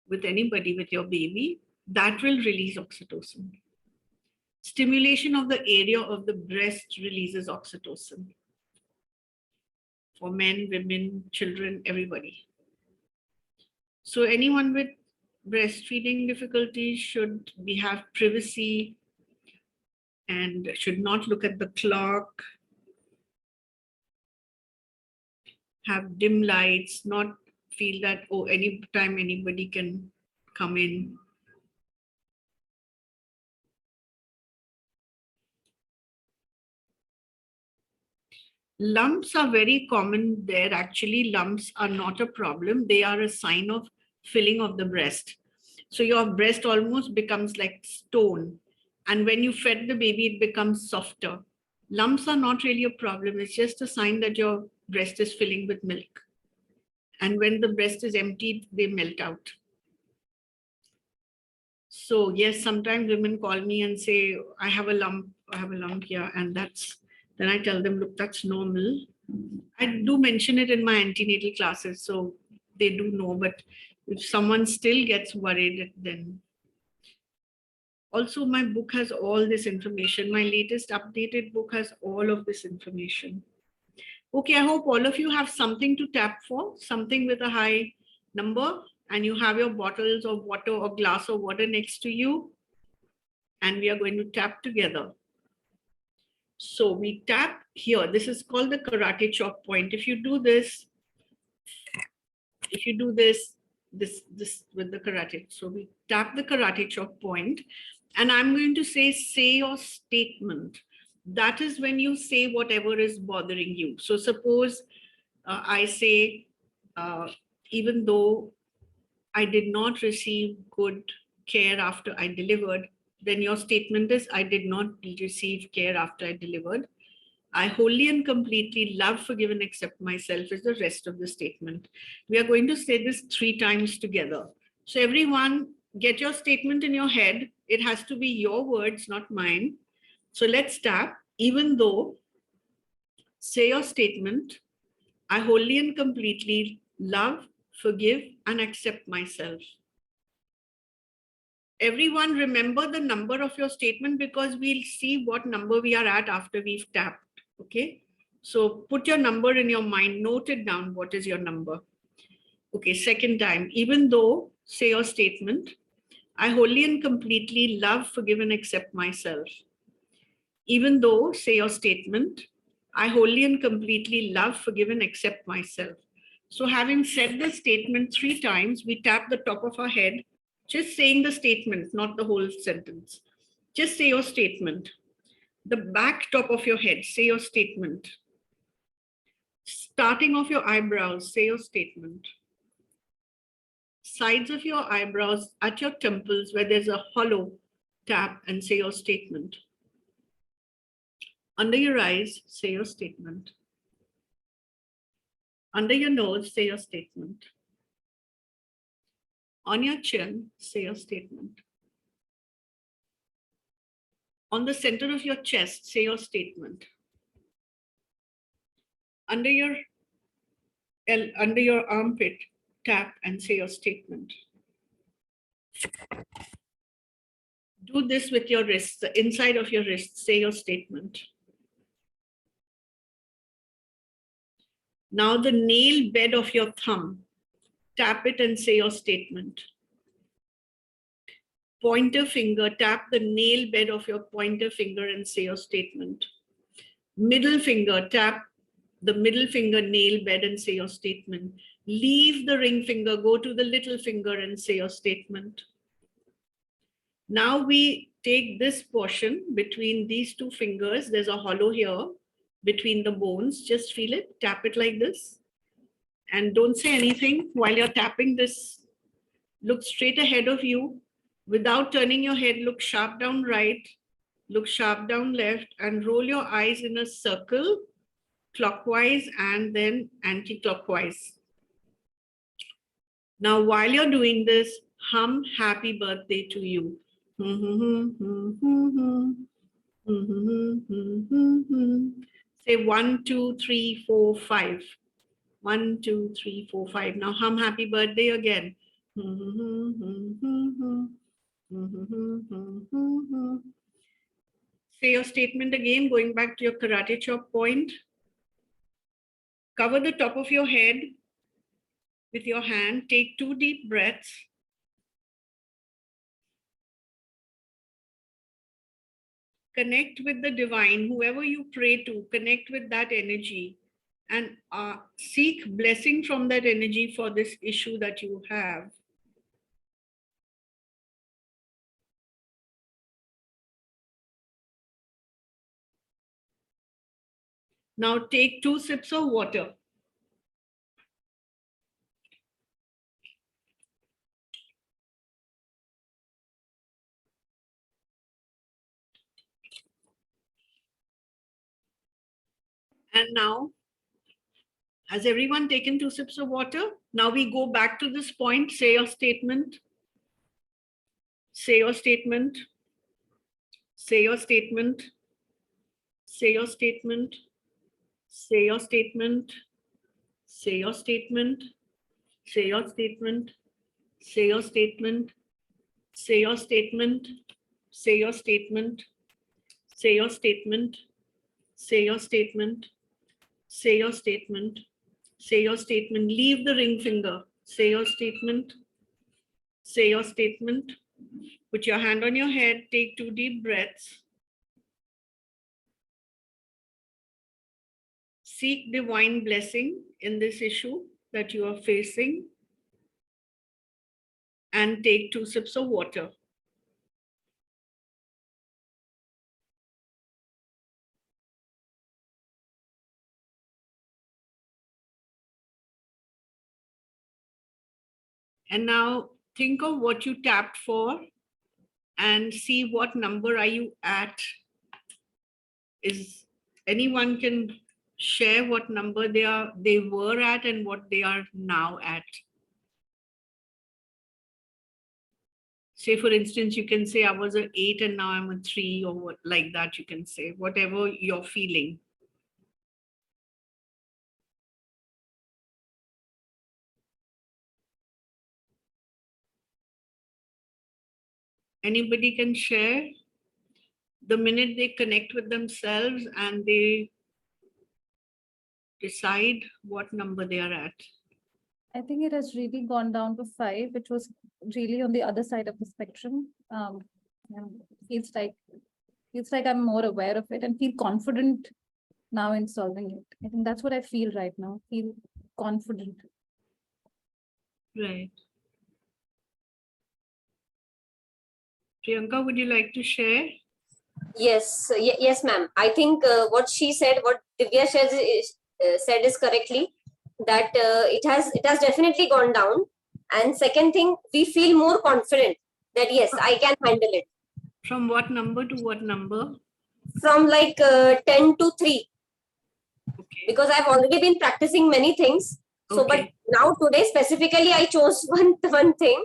with anybody, with your baby, that will release oxytocin. Stimulation of the area of the breast releases oxytocin. For men, women, children, everybody. So anyone with breastfeeding difficulties should have privacy and should not look at the clock, have dim lights, not feel that, oh, anytime anybody can come in. Lumps are very common there. Actually, lumps are not a problem. They are a sign of filling of the breast. So your breast almost becomes like stone. And when you fed the baby, it becomes softer. Lumps are not really a problem. It's just a sign that your breast is filling with milk. And when the breast is emptied, they melt out. So yes, sometimes women call me and say, I have a lump here. And then I tell them, look, that's normal. I do mention it in my antenatal classes, so they do know, but if someone still gets worried, then. Also, my book has all this information. My latest updated book has all of this information. Okay, I hope all of you have something to tap for, something with a high number, and you have your bottles of water or glass of water next to you, and we are going to tap together. So we tap here. This is called the karate chop point. If you do this with the karate, so we tap the karate chop point, and I'm going to say your statement. That is when you say whatever is bothering you. So suppose I say, even though I did not receive good care after I delivered, then your statement is, I did not receive care after I delivered. I wholly and completely love, forgive, and accept myself is the rest of the statement. We are going to say this 3 times together. So everyone, get your statement in your head. It has to be your words, not mine. So let's tap. Even though, say your statement, I wholly and completely love, forgive, and accept myself. Everyone remember the number of your statement, because we'll see what number we are at after we've tapped. Okay, so put your number in your mind, note it down. What is your number? Okay, second time, even though, say your statement, I wholly and completely love, forgive, and accept myself. Even though, say your statement, I wholly and completely love, forgive, and accept myself. So having said the statement 3 times, we tap the top of our head, just saying the statement, not the whole sentence. Just say your statement. The back top of your head, say your statement. Starting off your eyebrows, say your statement. Sides of your eyebrows at your temples where there's a hollow, tap and say your statement. Under your eyes, say your statement. Under your nose, say your statement. On your chin, say your statement. On the center of your chest, say your statement. Under your armpit, tap and say your statement. Do this with your wrists, the inside of your wrists, say your statement. Now the nail bed of your thumb, tap it and say your statement. Pointer finger, tap the nail bed of your pointer finger and say your statement. Middle finger, tap the middle finger nail bed and say your statement. Leave the ring finger, go to the little finger and say your statement. Now we take this portion between these two fingers. There's a hollow here between the bones. Just feel it, tap it like this. And don't say anything while you're tapping this. Look straight ahead of you. Without turning your head, look sharp down right, look sharp down left, and roll your eyes in a circle, clockwise and then anti-clockwise. Now, while you're doing this, hum happy birthday to you. Say 1, 2, 3, 4, 5. 1, 2, 3, 4, 5. Now hum happy birthday again. Say your statement again, going back to your karate chop point. Cover the top of your head with your hand. Take 2 deep breaths. Connect with the divine, whoever you pray to, connect with that energy and seek blessing from that energy for this issue that you have. Now take 2 sips of water. And now, has everyone taken 2 sips of water? Now we go back to this point, say your statement. Say your statement. Say your statement. Say your statement. Say your statement. Say your statement. Say your statement. Say your statement. Say your statement. Say your statement. Say your statement. Say your statement. Say your statement. Say your statement. Leave the ring finger. Say your statement. Say your statement. Put your hand on your head. Take 2 deep breaths. Seek divine blessing in this issue that you are facing. And take 2 sips of water. And now think of what you tapped for and see what number are you at. Is anyone can share what number they were at and what they are now at. Say, for instance, you can say I was an 8 and now I'm a 3 or what, like that you can say, whatever you're feeling. Anybody can share? The minute they connect with themselves and they decide what number they are at. I think it has really gone down to 5, which was really on the other side of the spectrum. And feels like I'm more aware of it and feel confident now in solving it. I think that's what I feel right now. Feel confident. Right. Priyanka, would you like to share? Yes, yes, ma'am. I think what she said, what Divya said is correctly, that it has definitely gone down. And second thing, we feel more confident that yes, I can handle it. From what number to what number? From like 10 to 3, Okay. because I've already been practicing many things. So, but Okay. now today specifically, I chose one thing,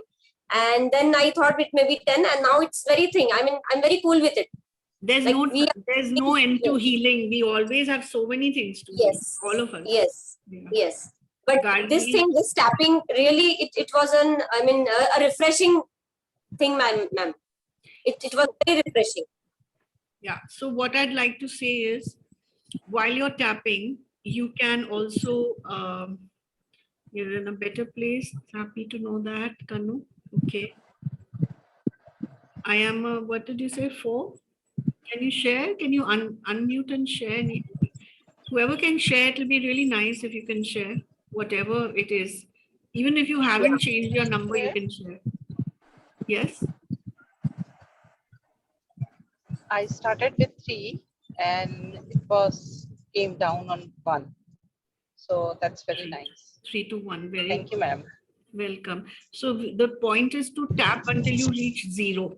and then I thought it may be 10, and now it's very thing. I mean, I'm very cool with it. There's Like there's no end to yes, healing. We always have so many things to do. yes, All of us. yes, Yeah. yes. But this Gargi, thing, this tapping, really, it was a refreshing thing, ma'am. It was very refreshing. yeah. So what I'd like to say is, while you're tapping, you can also, you're in a better place. Happy to know that, Kanu. Okay. I am, what did you say, 4? Can you share? Can you unmute and share? And whoever can share, it will be really nice if you can share whatever it is. Even if you haven't changed your number, you can share. Yes? I started with 3 and it was came down on 1. So that's very nice. 3 to 1. Very Thank you, ma'am. welcome. So the point is to tap until you reach 0.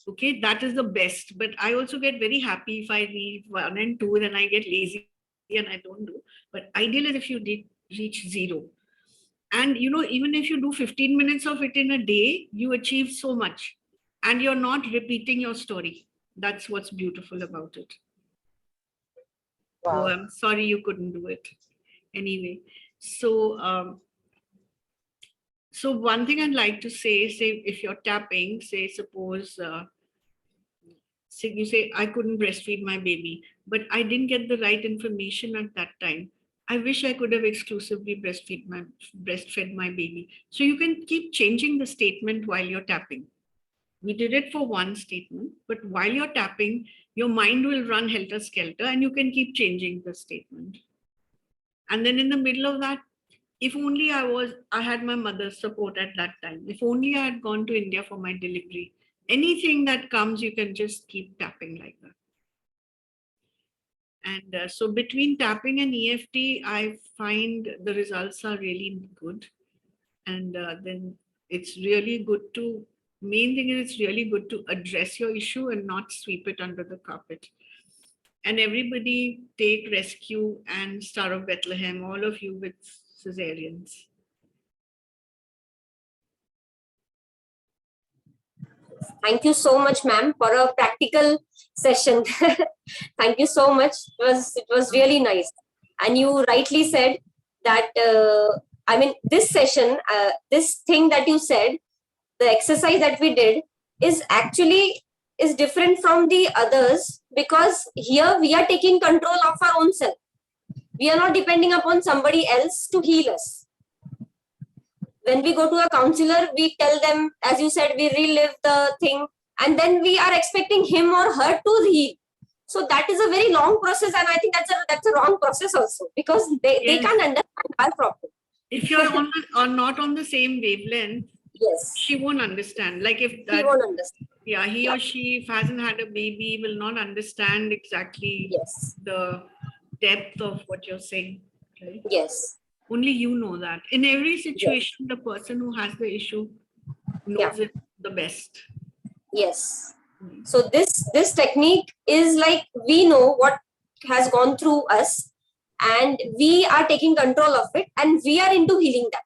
Okay, that is the best. But I also get very happy if I reach 1 and 2, then I get lazy and I don't do. But ideal is if you did reach 0. And you know, even if you do 15 minutes of it in a day, you achieve so much. And you're not repeating your story. That's what's beautiful about it. Wow. Oh, I'm sorry you couldn't do it. Anyway, so so one thing I'd like to say if you're tapping, say suppose you say I couldn't breastfeed my baby, but I didn't get the right information at that time. I wish I could have exclusively breastfed my baby. So you can keep changing the statement while you're tapping. We did it for one statement, but while you're tapping, your mind will run helter-skelter and you can keep changing the statement. And then in the middle of that, if only I had my mother's support at that time. If only I had gone to India for my delivery. Anything that comes, you can just keep tapping like that. And so between tapping and EFT, I find the results are really good. And then it's really good to, main thing is it's really good to address your issue and not sweep it under the carpet. And everybody take Rescue and Star of Bethlehem, all of you with cesareans. Thank you so much, ma'am, for a practical session. Thank you so much. It was really nice. And you rightly said that, I mean, this session, this thing that you said, the exercise that we did is actually is different from the others, because here we are taking control of our own self. We are not depending upon somebody else to heal us. When we go to a counselor, we tell them, as you said, we relive the thing, and then we are expecting him or her to heal. So that is a very long process, and I think that's a wrong process also, because they can't understand our problem. If you're not on the same wavelength, yes, she won't understand. Like if that, he won't understand. Yeah, he or she, if hasn't had a baby, will not understand exactly the depth of what you're saying. Right? Yes. Only you know that. In every situation, the person who has the issue knows it the best. Yes. So this technique is like, we know what has gone through us, and we are taking control of it, and we are into healing that.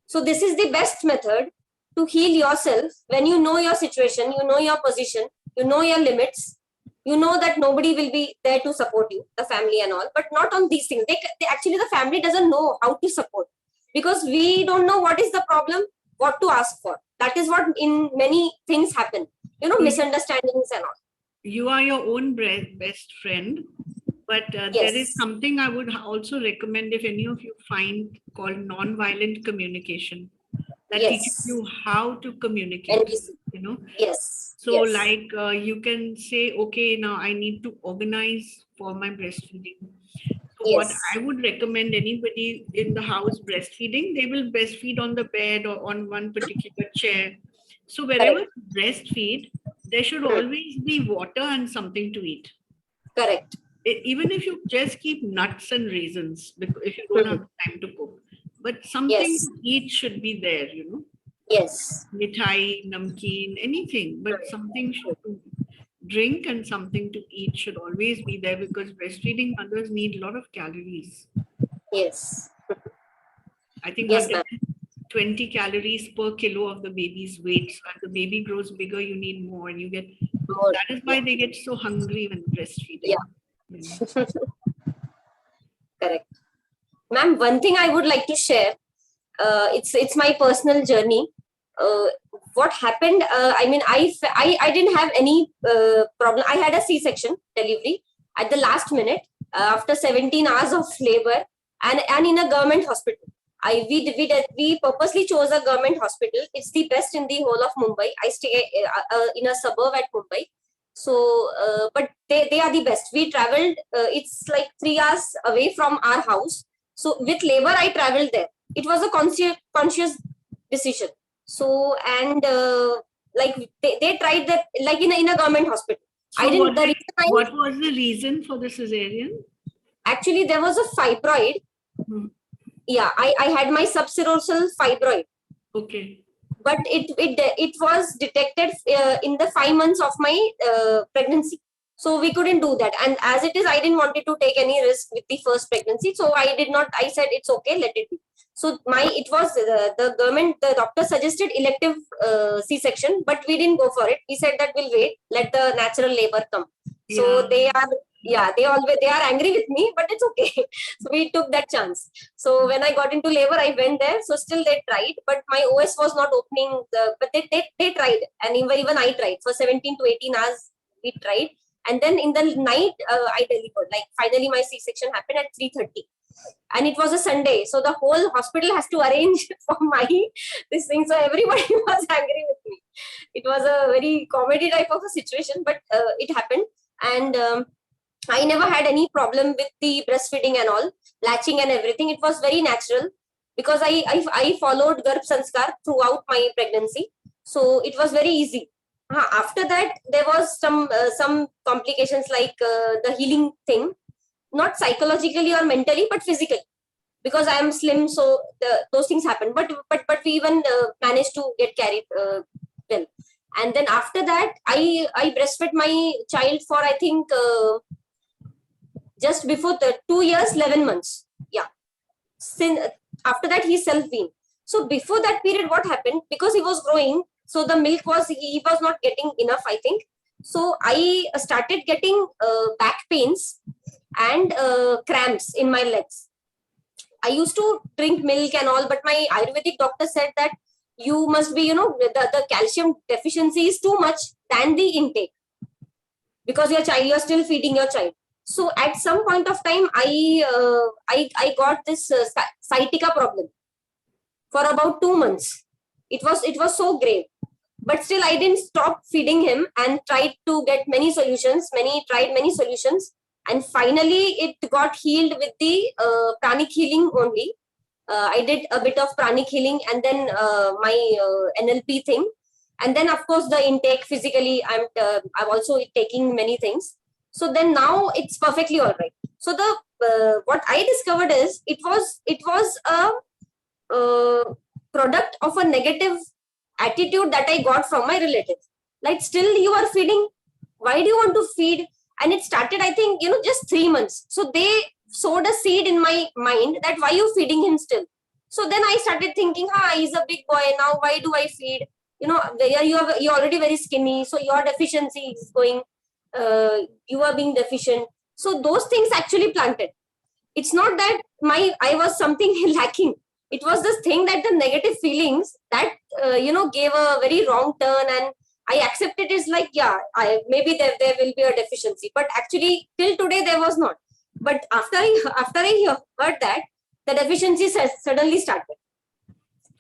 So this is the best method to heal yourself. When you know your situation, you know your position, you know your limits, you know that nobody will be there to support you, the family and all, but not on these things. They actually, the family doesn't know how to support, because we don't know what is the problem, what to ask for. That is what in many things happen, you know, misunderstandings and all. You are your own best friend, but there is something I would also recommend if any of you find called non-violent communication. That teaches you how to communicate, you know. So like you can say, okay, now I need to organize for my breastfeeding. What Yes. I would recommend anybody in the house breastfeeding, they will breastfeed on the bed or on one particular chair. So wherever Correct. you breastfeed, there should always be water and something to eat. Correct. Even if you just keep nuts and raisins, because if you don't have time to cook, but something Yes. to eat should be there, you know, Yes. mithai, namkeen, anything, but something to drink and something to eat should always be there, because breastfeeding mothers need a lot of calories. Yes. I think Yes, ma'am. 120 calories per kilo of the baby's weight. So as the baby grows bigger, you need more, and you get. More. That is why they get so hungry when breastfeeding. Yeah. Correct. Ma'am, one thing I would like to share, it's my personal journey. What happened, I mean, I didn't have any problem. I had a C-section delivery at the last minute after 17 hours of labor, and in a government hospital. We purposely chose a government hospital. It's the best in the whole of Mumbai. I stay in a suburb at Mumbai. So, but they are the best. We traveled, it's like 3 hours away from our house. So with labor, I traveled there. It was a conscious decision. So, and like they tried that, like in a government hospital. So I didn't, the reason what was the reason for the cesarean? actually there was a fibroid. Yeah, I had my subserosal fibroid. Okay. But it was detected in the 5 months of my pregnancy. So we couldn't do that. And as it is, I didn't want to take any risk with the first pregnancy. So I did not, I said, it's okay, let it be. So it was the doctor suggested elective C-section, but we didn't go for it. He said that we'll wait, let the natural labor come. So they are angry with me, but it's okay. So we took that chance. So when I got into labor, I went there. So still they tried, but my OS was not opening. But they tried, and even I tried for 17 to 18 hours. We tried, and then in the night I delivered. Like finally, my C-section happened at 3:30, and it was a Sunday. So the whole hospital has to arrange for this thing. So everybody was angry with me. It was a very comedy type of a situation, but it happened, and. I never had any problem with the breastfeeding and all, latching and everything. It was very natural because I followed Garbh Sanskar throughout my pregnancy. So it was very easy. After that, there was some complications like the healing thing, not psychologically or mentally, but physically. Because I am slim, so those things happen. But we even managed to get carried well. And then after that, I breastfed my child for I think. Just before 2 years, 11 months. Yeah. After that, he self-weaned. So before that period, what happened? Because he was growing, so the milk he was not getting enough, I think. So I started getting back pains and cramps in my legs. I used to drink milk and all, but my Ayurvedic doctor said that you must be, the calcium deficiency is too much than the intake. Because you're still feeding your child. So at some point of time, I got this sciatica problem for about 2 months. It was so grave, but still I didn't stop feeding him and tried to get many solutions. Tried many solutions, and finally it got healed with the pranic healing only. I did a bit of pranic healing, and then my NLP thing, and then of course the intake physically. I'm also taking many things. So then now it's perfectly all right. So the what I discovered is it was a product of a negative attitude that I got from my relatives. Like, still you are feeding? Why do you want to feed? And it started, I think, just 3 months. So they sowed a seed in my mind that why you feeding him still? So then I started thinking, he's a big boy now. Why do I feed? You're already very skinny. So your deficiency is going. You are being deficient. So those things actually planted. It's not that I was something lacking. It was this thing that the negative feelings that gave a very wrong turn, and I accepted it like, maybe there will be a deficiency, but actually till today there was not. But after I heard that, the deficiency suddenly started.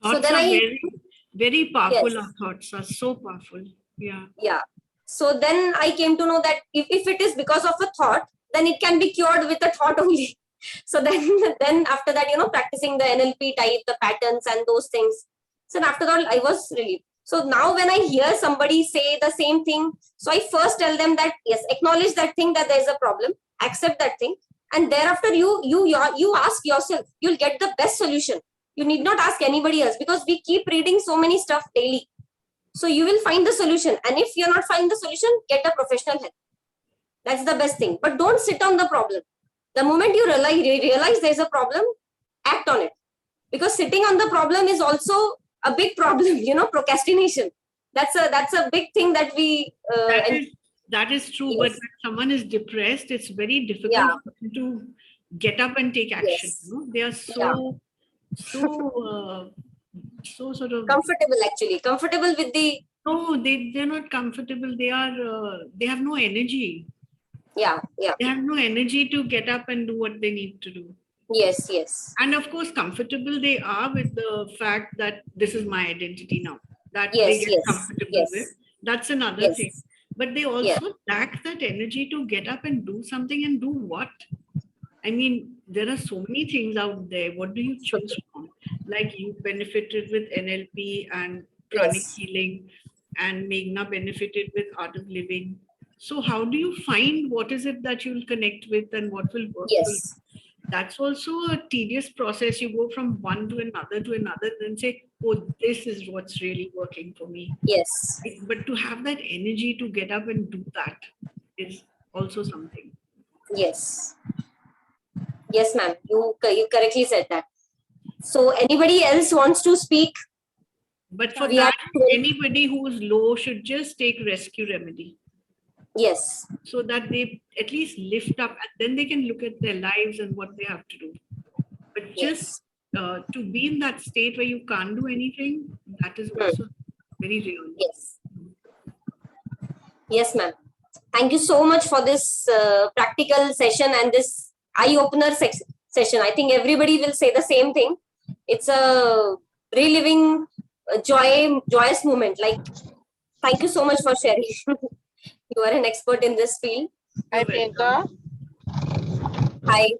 Thoughts so then are very, very powerful. Yes. Our thoughts are so powerful. Yeah. Yeah. So then I came to know that if it is because of a thought, then it can be cured with a thought only. So then after that, practicing the NLP type, the patterns and those things. So after that, I was relieved. So now when I hear somebody say the same thing, so I first tell them that, yes, acknowledge that thing, that there is a problem, accept that thing. And thereafter you ask yourself, you'll get the best solution. You need not ask anybody else, because we keep reading so many stuff daily. So you will find the solution. And if you're not finding the solution, get a professional help. That's the best thing. But don't sit on the problem. The moment you realize there's a problem, act on it. Because sitting on the problem is also a big problem, procrastination. That's a big thing that we that is true. Yes. But when someone is depressed, it's very difficult Yeah. for them to get up and take action. Yes. They are so sort of comfortable with the no, they're not comfortable. They have no energy. yeah. They have no energy to get up and do what they need to do. Yes. And of course, comfortable they are with the fact that this is my identity now. That Yes, they get yes, comfortable yes. with. That's another Yes. thing. But they also lack that energy to get up and do something, and do what? I mean, there are so many things out there. What do you choose from? Like you benefited with NLP and pranic Yes. healing, and Meghna benefited with art of living. So how do you find what is it that you'll connect with and what will work for you? Yes. That's also a tedious process. You go from one to another, then say, oh, this is what's really working for me. Yes. But to have that energy to get up and do that is also something. Yes. Yes, ma'am. You correctly said that. So anybody else wants to speak? But for We that, are- anybody who's low should just take rescue remedy, Yes. so that they at least lift up, and then they can look at their lives and what they have to do. But just to be in that state where you can't do anything, that is also very real. Yes. Yes, ma'am. Thank you so much for this practical session and this eye-opener session. I think everybody will say the same thing. It's a reliving joyous moment. Like, thank you so much for sharing. You are an expert in this field. Hi, Priyanka. Hi.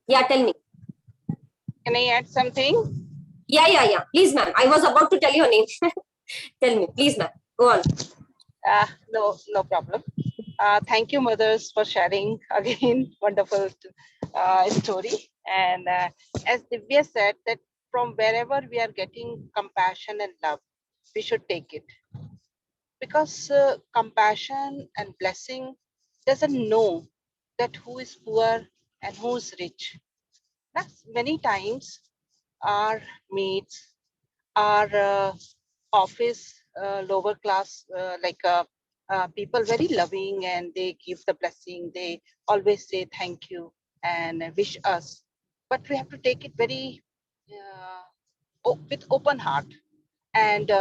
Yeah, tell me. Can I add something? Yeah. Please, ma'am. I was about to tell your name. Tell me, please, ma'am. Go on. No problem. Thank you, mothers, for sharing again. Wonderful story. And as Divya said, that from wherever we are getting compassion and love, we should take it. Because compassion and blessing doesn't know that who is poor and who is rich. That's many times our mates, our office lower class, people very loving, and they give the blessing. They always say thank you and wish us. But we have to take it very with open heart. And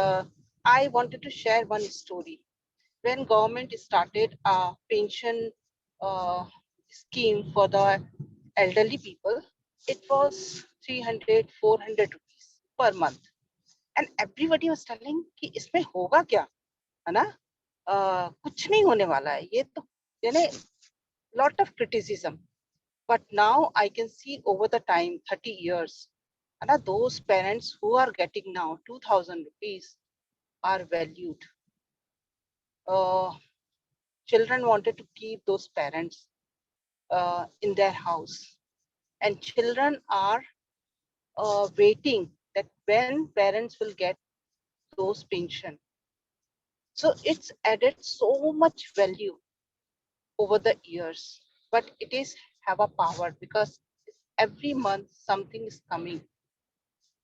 I wanted to share one story. When government started a pension scheme for the elderly people, it was 300, 400 rupees per month. And everybody was telling कि इसमें होगा क्या, है ना? कुछ नहीं होने वाला है ये तो, यानी lot of criticism. But now I can see over the time, 30 years, and those parents who are getting now 2,000 rupees are valued. Children wanted to keep those parents in their house, and children are waiting that when parents will get those pension. So it's added so much value over the years, but it is have a power because every month something is coming.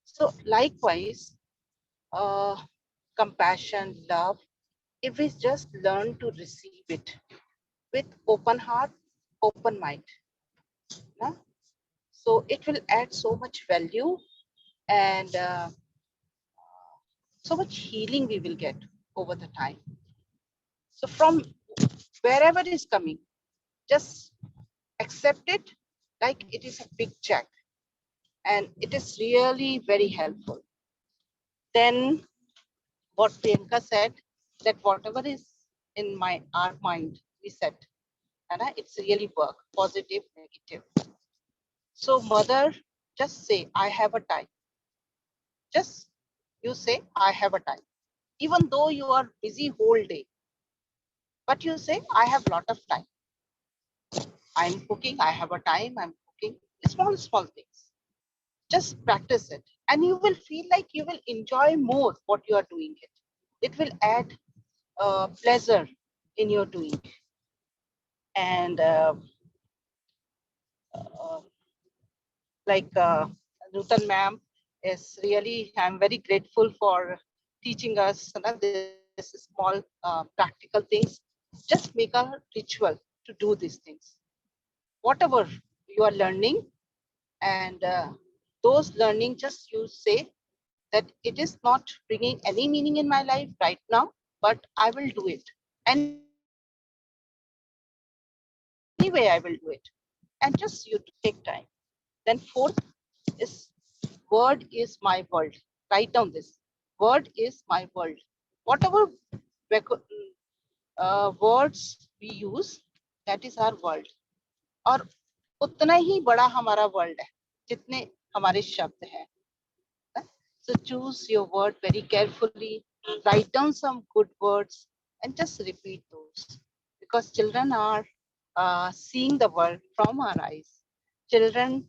So likewise, compassion, love, if we just learn to receive it with open heart, open mind, no? So it will add so much value, and so much healing we will get over the time. So from wherever it is coming, just accept it like it is a big check, and it is really very helpful. Then what Priyanka said, that whatever is in our mind, we set, and it's really work, positive, negative. So mother, just say, I have a time. Just you say, I have a time. Even though you are busy whole day, but you say, I have lot of time. I'm cooking, I have a time, I'm cooking. Small, small things. Just practice it. And you will feel like you will enjoy more what you are doing it. It will add pleasure in your doing. And like Nutan ma'am is really, I'm very grateful for teaching us this small practical things. Just make a ritual to do these things. Whatever you are learning, and those learning, just you say that it is not bringing any meaning in my life right now, but I will do it. Anyway, I will do it. And just you take time. Then fourth is word is my world. Write down this. Word is my world. Whatever words we use, that is our world. और उतना ही बड़ा हमारा world है जितने हमारे शब्द हैं. So choose your word very carefully, write down some good words and just repeat those, because children are seeing the world from our eyes. Children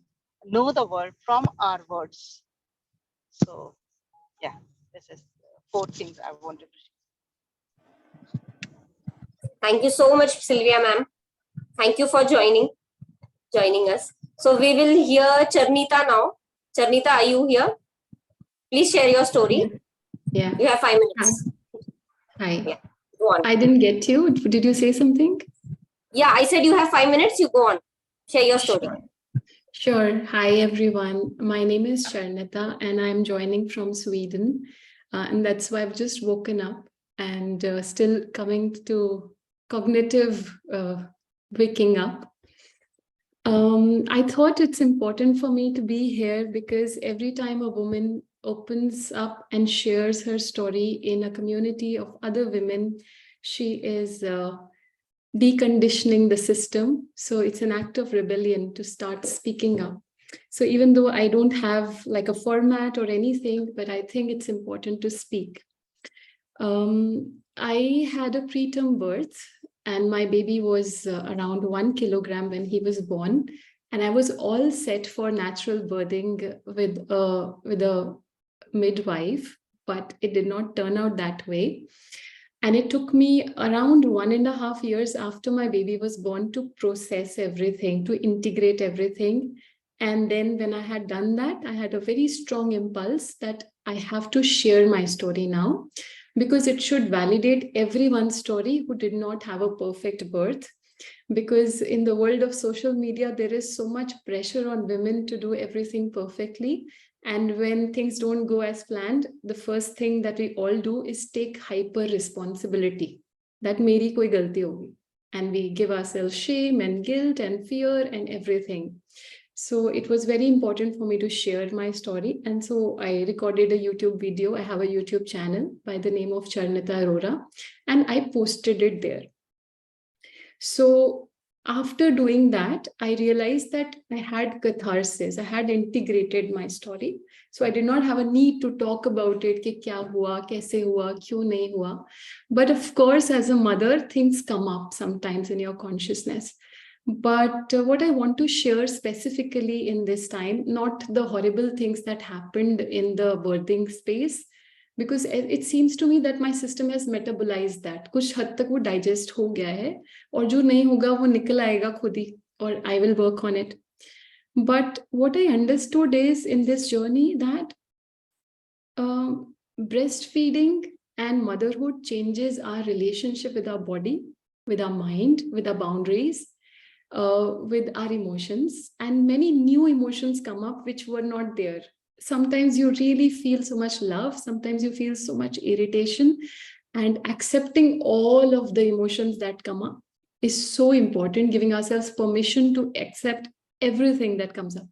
know the world from our words. So yeah, this is four things I wanted to share. Thank you so much, Sylvia ma'am. Thank you for joining us. So we will hear Charnita now. Charnita, are you here? Please share your story. Yeah. You have 5 minutes. Hi. Yeah. Go on. I didn't get you. Did you say something? Yeah, I said you have 5 minutes. You go on. Share your story. Sure. Hi, everyone. My name is Charnita, and I'm joining from Sweden. And that's why I've just woken up and still coming to cognitive waking up. I thought it's important for me to be here because every time a woman opens up and shares her story in a community of other women, she is deconditioning the system. So it's an act of rebellion to start speaking up. So even though I don't have like a format or anything, but I think it's important to speak. I had a preterm birth and my baby was around 1 kilogram when he was born. And I was all set for natural birthing with a midwife, but it did not turn out that way. And it took me around 1.5 years after my baby was born to process everything, to integrate everything. And then when I had done that, I had a very strong impulse that I have to share my story now, because it should validate everyone's story who did not have a perfect birth. Because in the world of social media, there is so much pressure on women to do everything perfectly. And when things don't go as planned, the first thing that we all do is take hyper responsibility. That meri koi galti hogi. And we give ourselves shame and guilt and fear and everything. So it was very important for me to share my story. And so I recorded a YouTube video. I have a YouTube channel by the name of Charnita Arora, and I posted it there. So after doing that, I realized that I had catharsis. I had integrated my story. So I did not have a need to talk about it, कि क्या हुआ, कैसे हुआ, क्यों नहीं हुआ. But of course, as a mother, things come up sometimes in your consciousness. But what I want to share specifically in this time, not the horrible things that happened in the birthing space, because it seems to me that my system has metabolized that. कुछ हद तक वो digest हो गया है, और जो नहीं होगा वो निकल आएगा खुद ही, or I will work on it. But what I understood is in this journey that breastfeeding and motherhood changes our relationship with our body, with our mind, with our boundaries, with our emotions, and many new emotions come up which were not there. Sometimes you really feel so much love, sometimes you feel so much irritation, and accepting all of the emotions that come up is so important, giving ourselves permission to accept everything that comes up.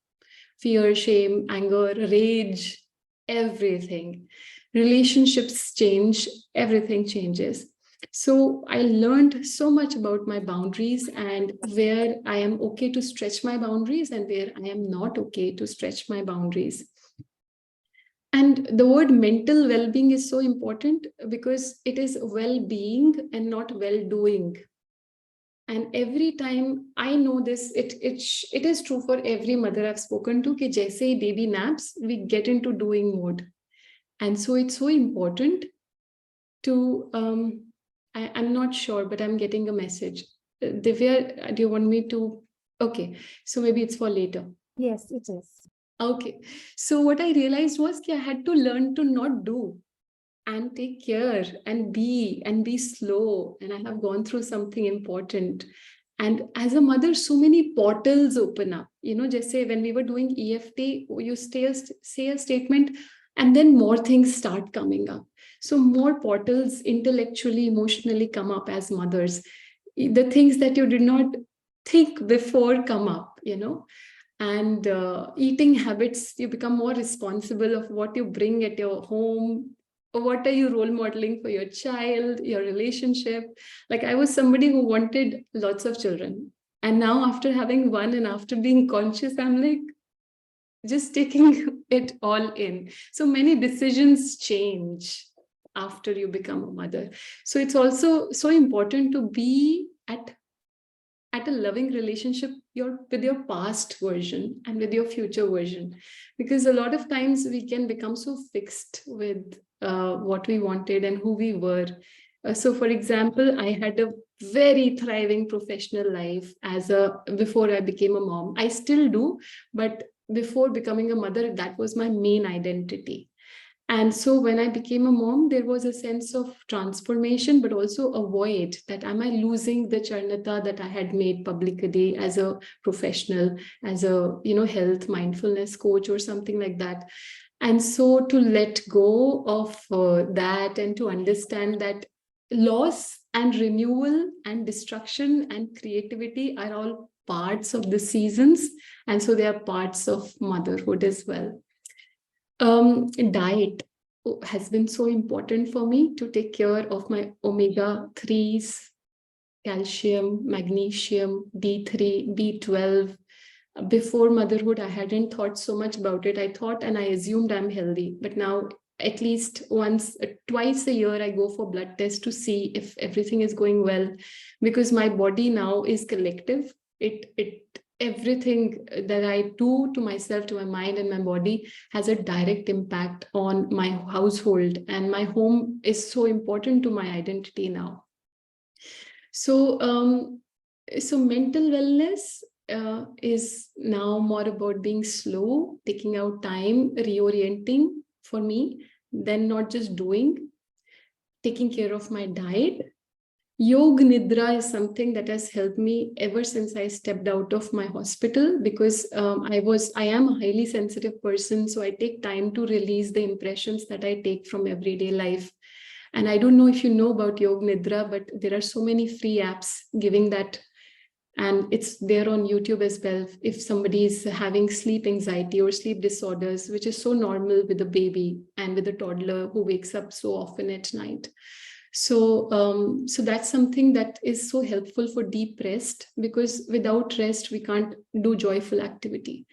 Fear, shame, anger, rage, everything. Relationships change, everything changes. So I learned so much about my boundaries and where I am okay to stretch my boundaries and where I am not okay to stretch my boundaries. And the word mental well-being is so important because it is well-being and not well-doing. And every time I know this, it is true for every mother I've spoken to, कि जैसे ही baby naps, we get into doing mode. And so it's so important to, I'm not sure, but I'm getting a message. Divya, do you want me to? Okay, so maybe it's for later. Yes, it is. Okay, so what I realized was that I had to learn to not do and take care and be slow. And I have gone through something important. And as a mother, so many portals open up. You know, just say when we were doing EFT, you say a statement and then more things start coming up. So more portals intellectually, emotionally come up as mothers. The things that you did not think before come up, you know. And eating habits, you become more responsible of what you bring at your home. What are you role modeling for your child, your relationship? Like I was somebody who wanted lots of children. And now after having one and after being conscious, I'm like, just taking it all in. So many decisions change after you become a mother. So it's also so important to be at a loving relationship with your past version and with your future version, because a lot of times we can become so fixed with what we wanted and who we were. So for example, I had a very thriving professional life before I became a mom. I still do, but before becoming a mother, that was my main identity. And so when I became a mom, there was a sense of transformation, but also a void that am I losing the Charnata that I had made publicly as a professional, as a health mindfulness coach or something like that. And so to let go of that and to understand that loss and renewal and destruction and creativity are all parts of the seasons. And so they are parts of motherhood as well. Diet has been so important for me to take care of my omega-3s, calcium, magnesium, D3, B12. Before motherhood, I hadn't thought so much about it. I thought and I assumed I'm healthy, but now at least twice a year, I go for blood tests to see if everything is going well, because my body now is collective. Everything that I do to myself, to my mind and my body has a direct impact on my household, and my home is so important to my identity now. So, so mental wellness is now more about being slow, taking out time, reorienting for me, then not just doing, taking care of my diet. Yoga Nidra is something that has helped me ever since I stepped out of my hospital, because I am a highly sensitive person. So I take time to release the impressions that I take from everyday life. And I don't know if you know about Yoga Nidra, but there are so many free apps giving that. And it's there on YouTube as well. If somebody is having sleep anxiety or sleep disorders, which is so normal with a baby and with a toddler who wakes up so often at night. So, so that's something that is so helpful for deep rest, because without rest, we can't do joyful activity.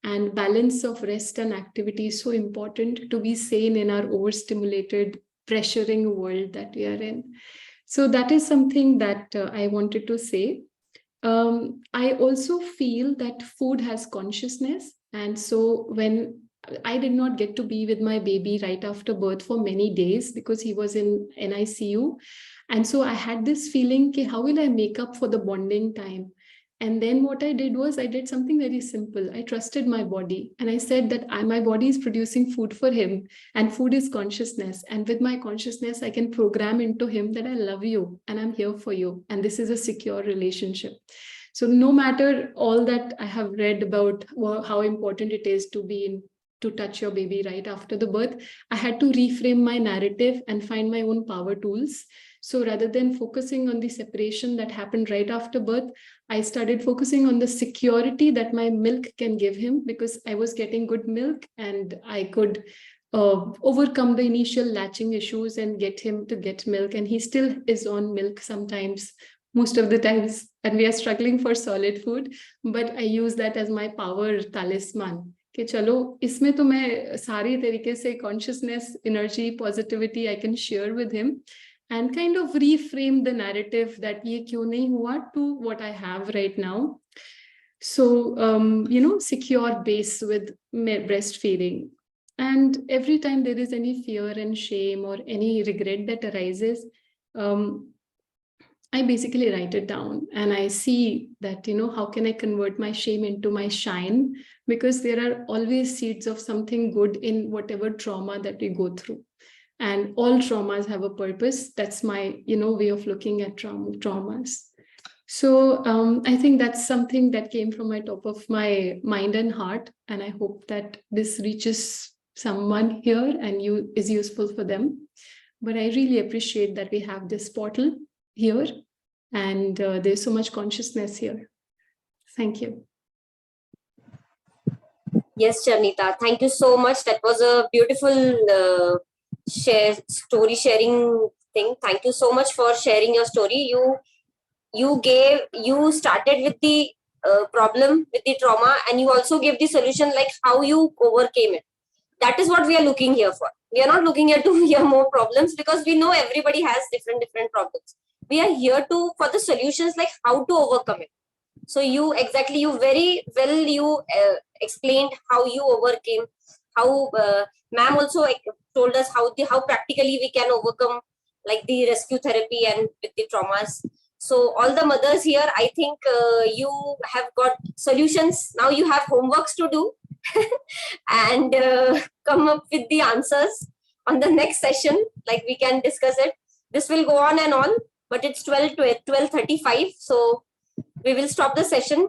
And balance of rest and activity is so important to be sane in our overstimulated, pressuring world that we are in. So that is something that I wanted to say. I also feel that food has consciousness. And so when I did not get to be with my baby right after birth for many days because he was in NICU. And so I had this feeling, okay, how will I make up for the bonding time? And then what I did was I did something very simple. I trusted my body and I said that my body is producing food for him, and food is consciousness. And with my consciousness, I can program into him that I love you and I'm here for you. And this is a secure relationship. So no matter all that I have read about how important it is to touch your baby right after the birth, I had to reframe my narrative and find my own power tools. So rather than focusing on the separation that happened right after birth, I started focusing on the security that my milk can give him, because I was getting good milk and I could overcome the initial latching issues and get him to get milk. And he still is on milk sometimes, most of the times, and we are struggling for solid food. But I use that as my power talisman. कि चलो इसमें तो मैं सारी तरीके से consciousness, energy, positivity I can share with him and kind of reframe the narrative that ये क्यों नहीं हुआ to what I have right now. So, secure base with breastfeeding. And every time there is any fear and shame or any regret that arises, I basically write it down and I see that, how can I convert my shame into my shine? Because there are always seeds of something good in whatever trauma that we go through. And all traumas have a purpose. That's my, way of looking at traumas. So I think that's something that came from my top of my mind and heart. And I hope that this reaches someone here and is useful for them. But I really appreciate that we have this portal here and there's so much consciousness here. Thank you. Yes, Charnita, thank you so much. That was a beautiful story sharing thing. Thank you so much for sharing your story. You started with the problem, with the trauma, and you also gave the solution, like how you overcame it. That is what we are looking here for. We are not looking here to hear more problems because we know everybody has different problems. We are here for the solutions, like how to overcome it. So you very well explained how you overcame, how ma'am also told us how practically we can overcome, like the rescue therapy and with the traumas. So all the mothers here, I think you have got solutions. Now you have homeworks to do and come up with the answers on the next session. Like we can discuss it. This will go on and on, but it's 12:35. So we will stop the session.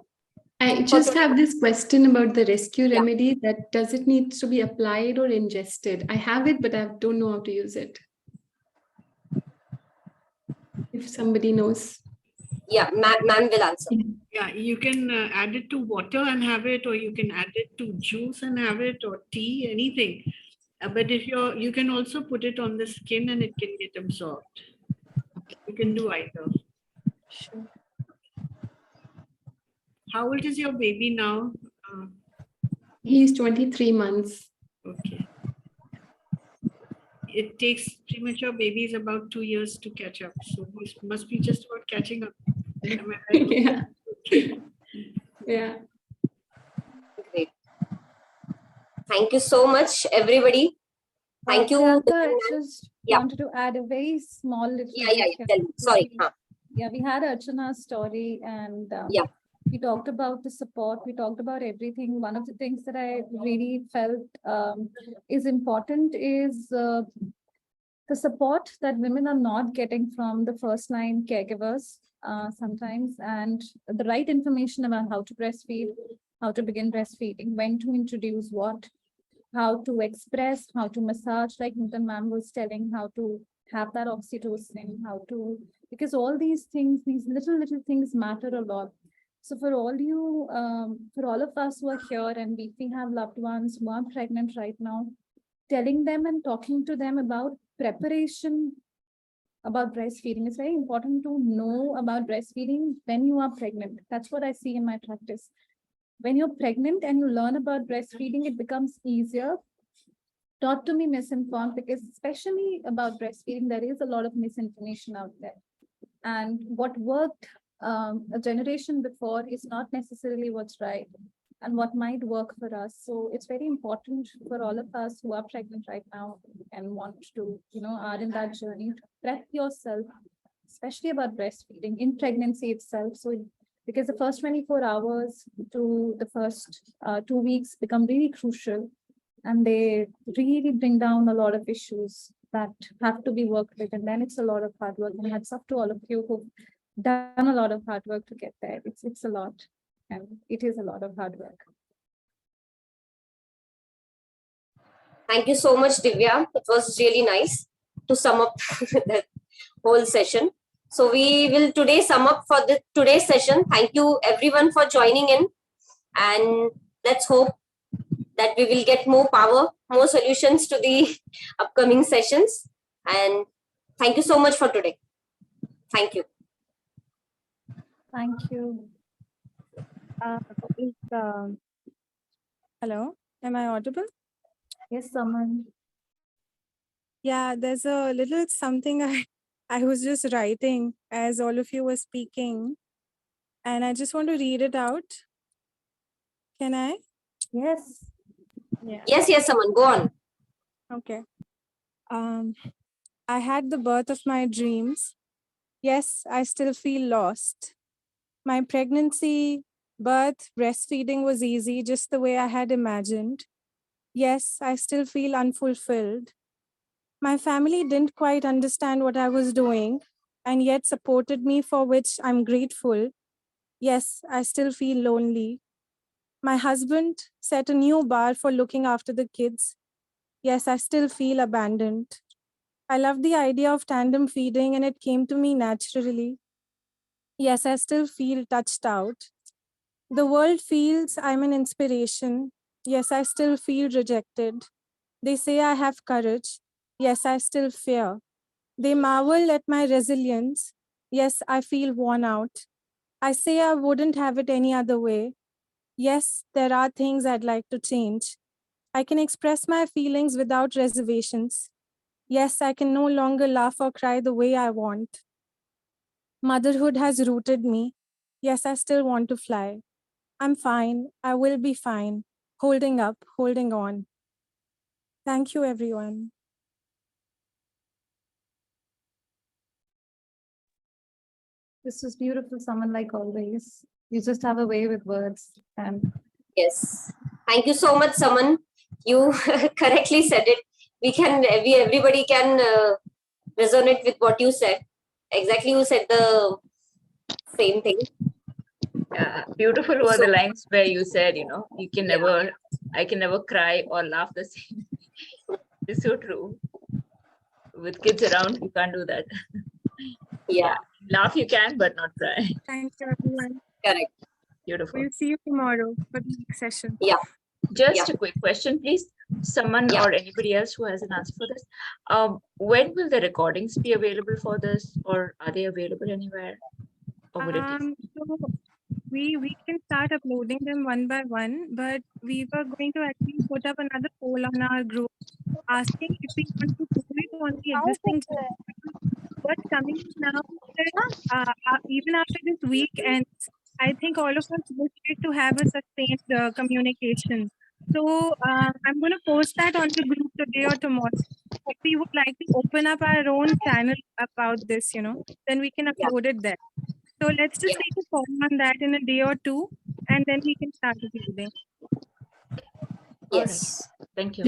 I just have this question about the rescue remedy. That does it need to be applied or ingested? I have it, but I don't know how to use it. If somebody knows. Yeah, ma'am will answer. Yeah, you can add it to water and have it, or you can add it to juice and have it, or tea, anything. But if you can also put it on the skin and it can get absorbed. You can do either. Sure. How old is your baby now? He's 23 months. Okay. It takes premature babies about 2 years to catch up. So this must be just about catching up. Am I right? Yeah. Okay. Yeah. Great. Thank you so much, everybody. Thank you. Priyanka, I just Yeah. wanted to add a very small little. Yeah. Tell me. Sorry. Yeah, we had Archana's story and we talked about the support. We talked about everything. One of the things that I really felt is important is the support that women are not getting from the first line caregivers sometimes, and the right information about how to breastfeed, how to begin breastfeeding, when to introduce what, how to express, how to massage, like Newton ma'am was telling, how to have that oxytocin, because all these things, these little things matter a lot. So for all of us who are here and if we have loved ones who are pregnant right now, telling them and talking to them about preparation about breastfeeding. It's very important to know about breastfeeding when you are pregnant. That's what I see in my practice. When you're pregnant and you learn about breastfeeding, it becomes easier not to be misinformed, because especially about breastfeeding, there is a lot of misinformation out there. And what worked a generation before is not necessarily what's right and what might work for us. So it's very important for all of us who are pregnant right now and want to, are in that journey, to prep yourself, especially about breastfeeding in pregnancy itself. So because the first 24 hours to the first 2 weeks become really crucial, and they really bring down a lot of issues that have to be worked with. And then it's a lot of hard work. And hats off to all of you who've done a lot of hard work to get there. It's a lot, and it is a lot of hard work. Thank you so much, Divya. It was really nice to sum up the whole session. So we will today sum up for today's session. Thank you everyone for joining in, and let's hope that we will get more power, more solutions to the upcoming sessions. And thank you so much for today. Thank you. Thank you. Hello, am I audible? Yes, someone. Yeah, there's a little something I was just writing as all of you were speaking, and I just want to read it out. Can I? Yes. Yeah. Yes, someone, go on. Okay. I had the birth of my dreams. Yes, I still feel lost. My pregnancy, birth, breastfeeding was easy, just the way I had imagined. Yes, I still feel unfulfilled. My family didn't quite understand what I was doing and yet supported me, for which I'm grateful. Yes, I still feel lonely. My husband set a new bar for looking after the kids. Yes, I still feel abandoned. I love the idea of tandem feeding and it came to me naturally. Yes, I still feel touched out. The world feels I'm an inspiration. Yes, I still feel rejected. They say I have courage. Yes, I still fear. They marvel at my resilience. Yes, I feel worn out. I say I wouldn't have it any other way. Yes, there are things I'd like to change. I can express my feelings without reservations. Yes, I can no longer laugh or cry the way I want. Motherhood has rooted me. Yes, I still want to fly. I'm fine. I will be fine. Holding up, holding on. Thank you, everyone. This was beautiful, someone, like always. You just have a way with words. And Yes. Thank you so much, Saman. You correctly said it. Everybody can resonate with what you said. Exactly, you said the same thing. Beautiful were So- the lines where you said, I can never cry or laugh the same. It's so true. With kids around, you can't do that. Yeah, Laugh you can, but not cry. Thank you, everyone. correct. Beautiful. We'll see you tomorrow for the next session. Yeah. Just Yeah. a quick question, please. Someone Yeah. or anybody else who has an answer for this. When will the recordings be available for this, or are they available anywhere? Or would it take So we can start uploading them one by one, but we were going to actually put up another poll on our group asking if we want to do it on the existing channel. What's coming now is that even after this week ends, I think all of us wish to have a sustained communication. So I'm going to post that on the group today or tomorrow. If we would like to open up our own channel about this, then we can upload it there. So let's just take a call on that in a day or two, and then we can start uploading. Yes. Thank you.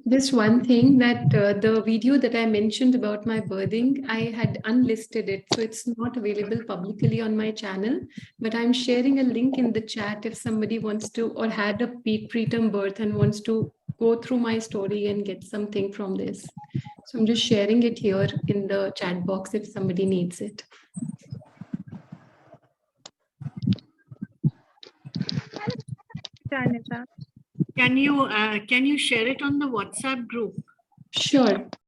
Just one thing, that the video that I mentioned about my birthing, I had unlisted it, so it's not available publicly on my channel, but I'm sharing a link in the chat if somebody wants to, or had a preterm birth and wants to go through my story and get something from this. So I'm just sharing it here in the chat box if somebody needs it. Can you share it on the WhatsApp group? Sure.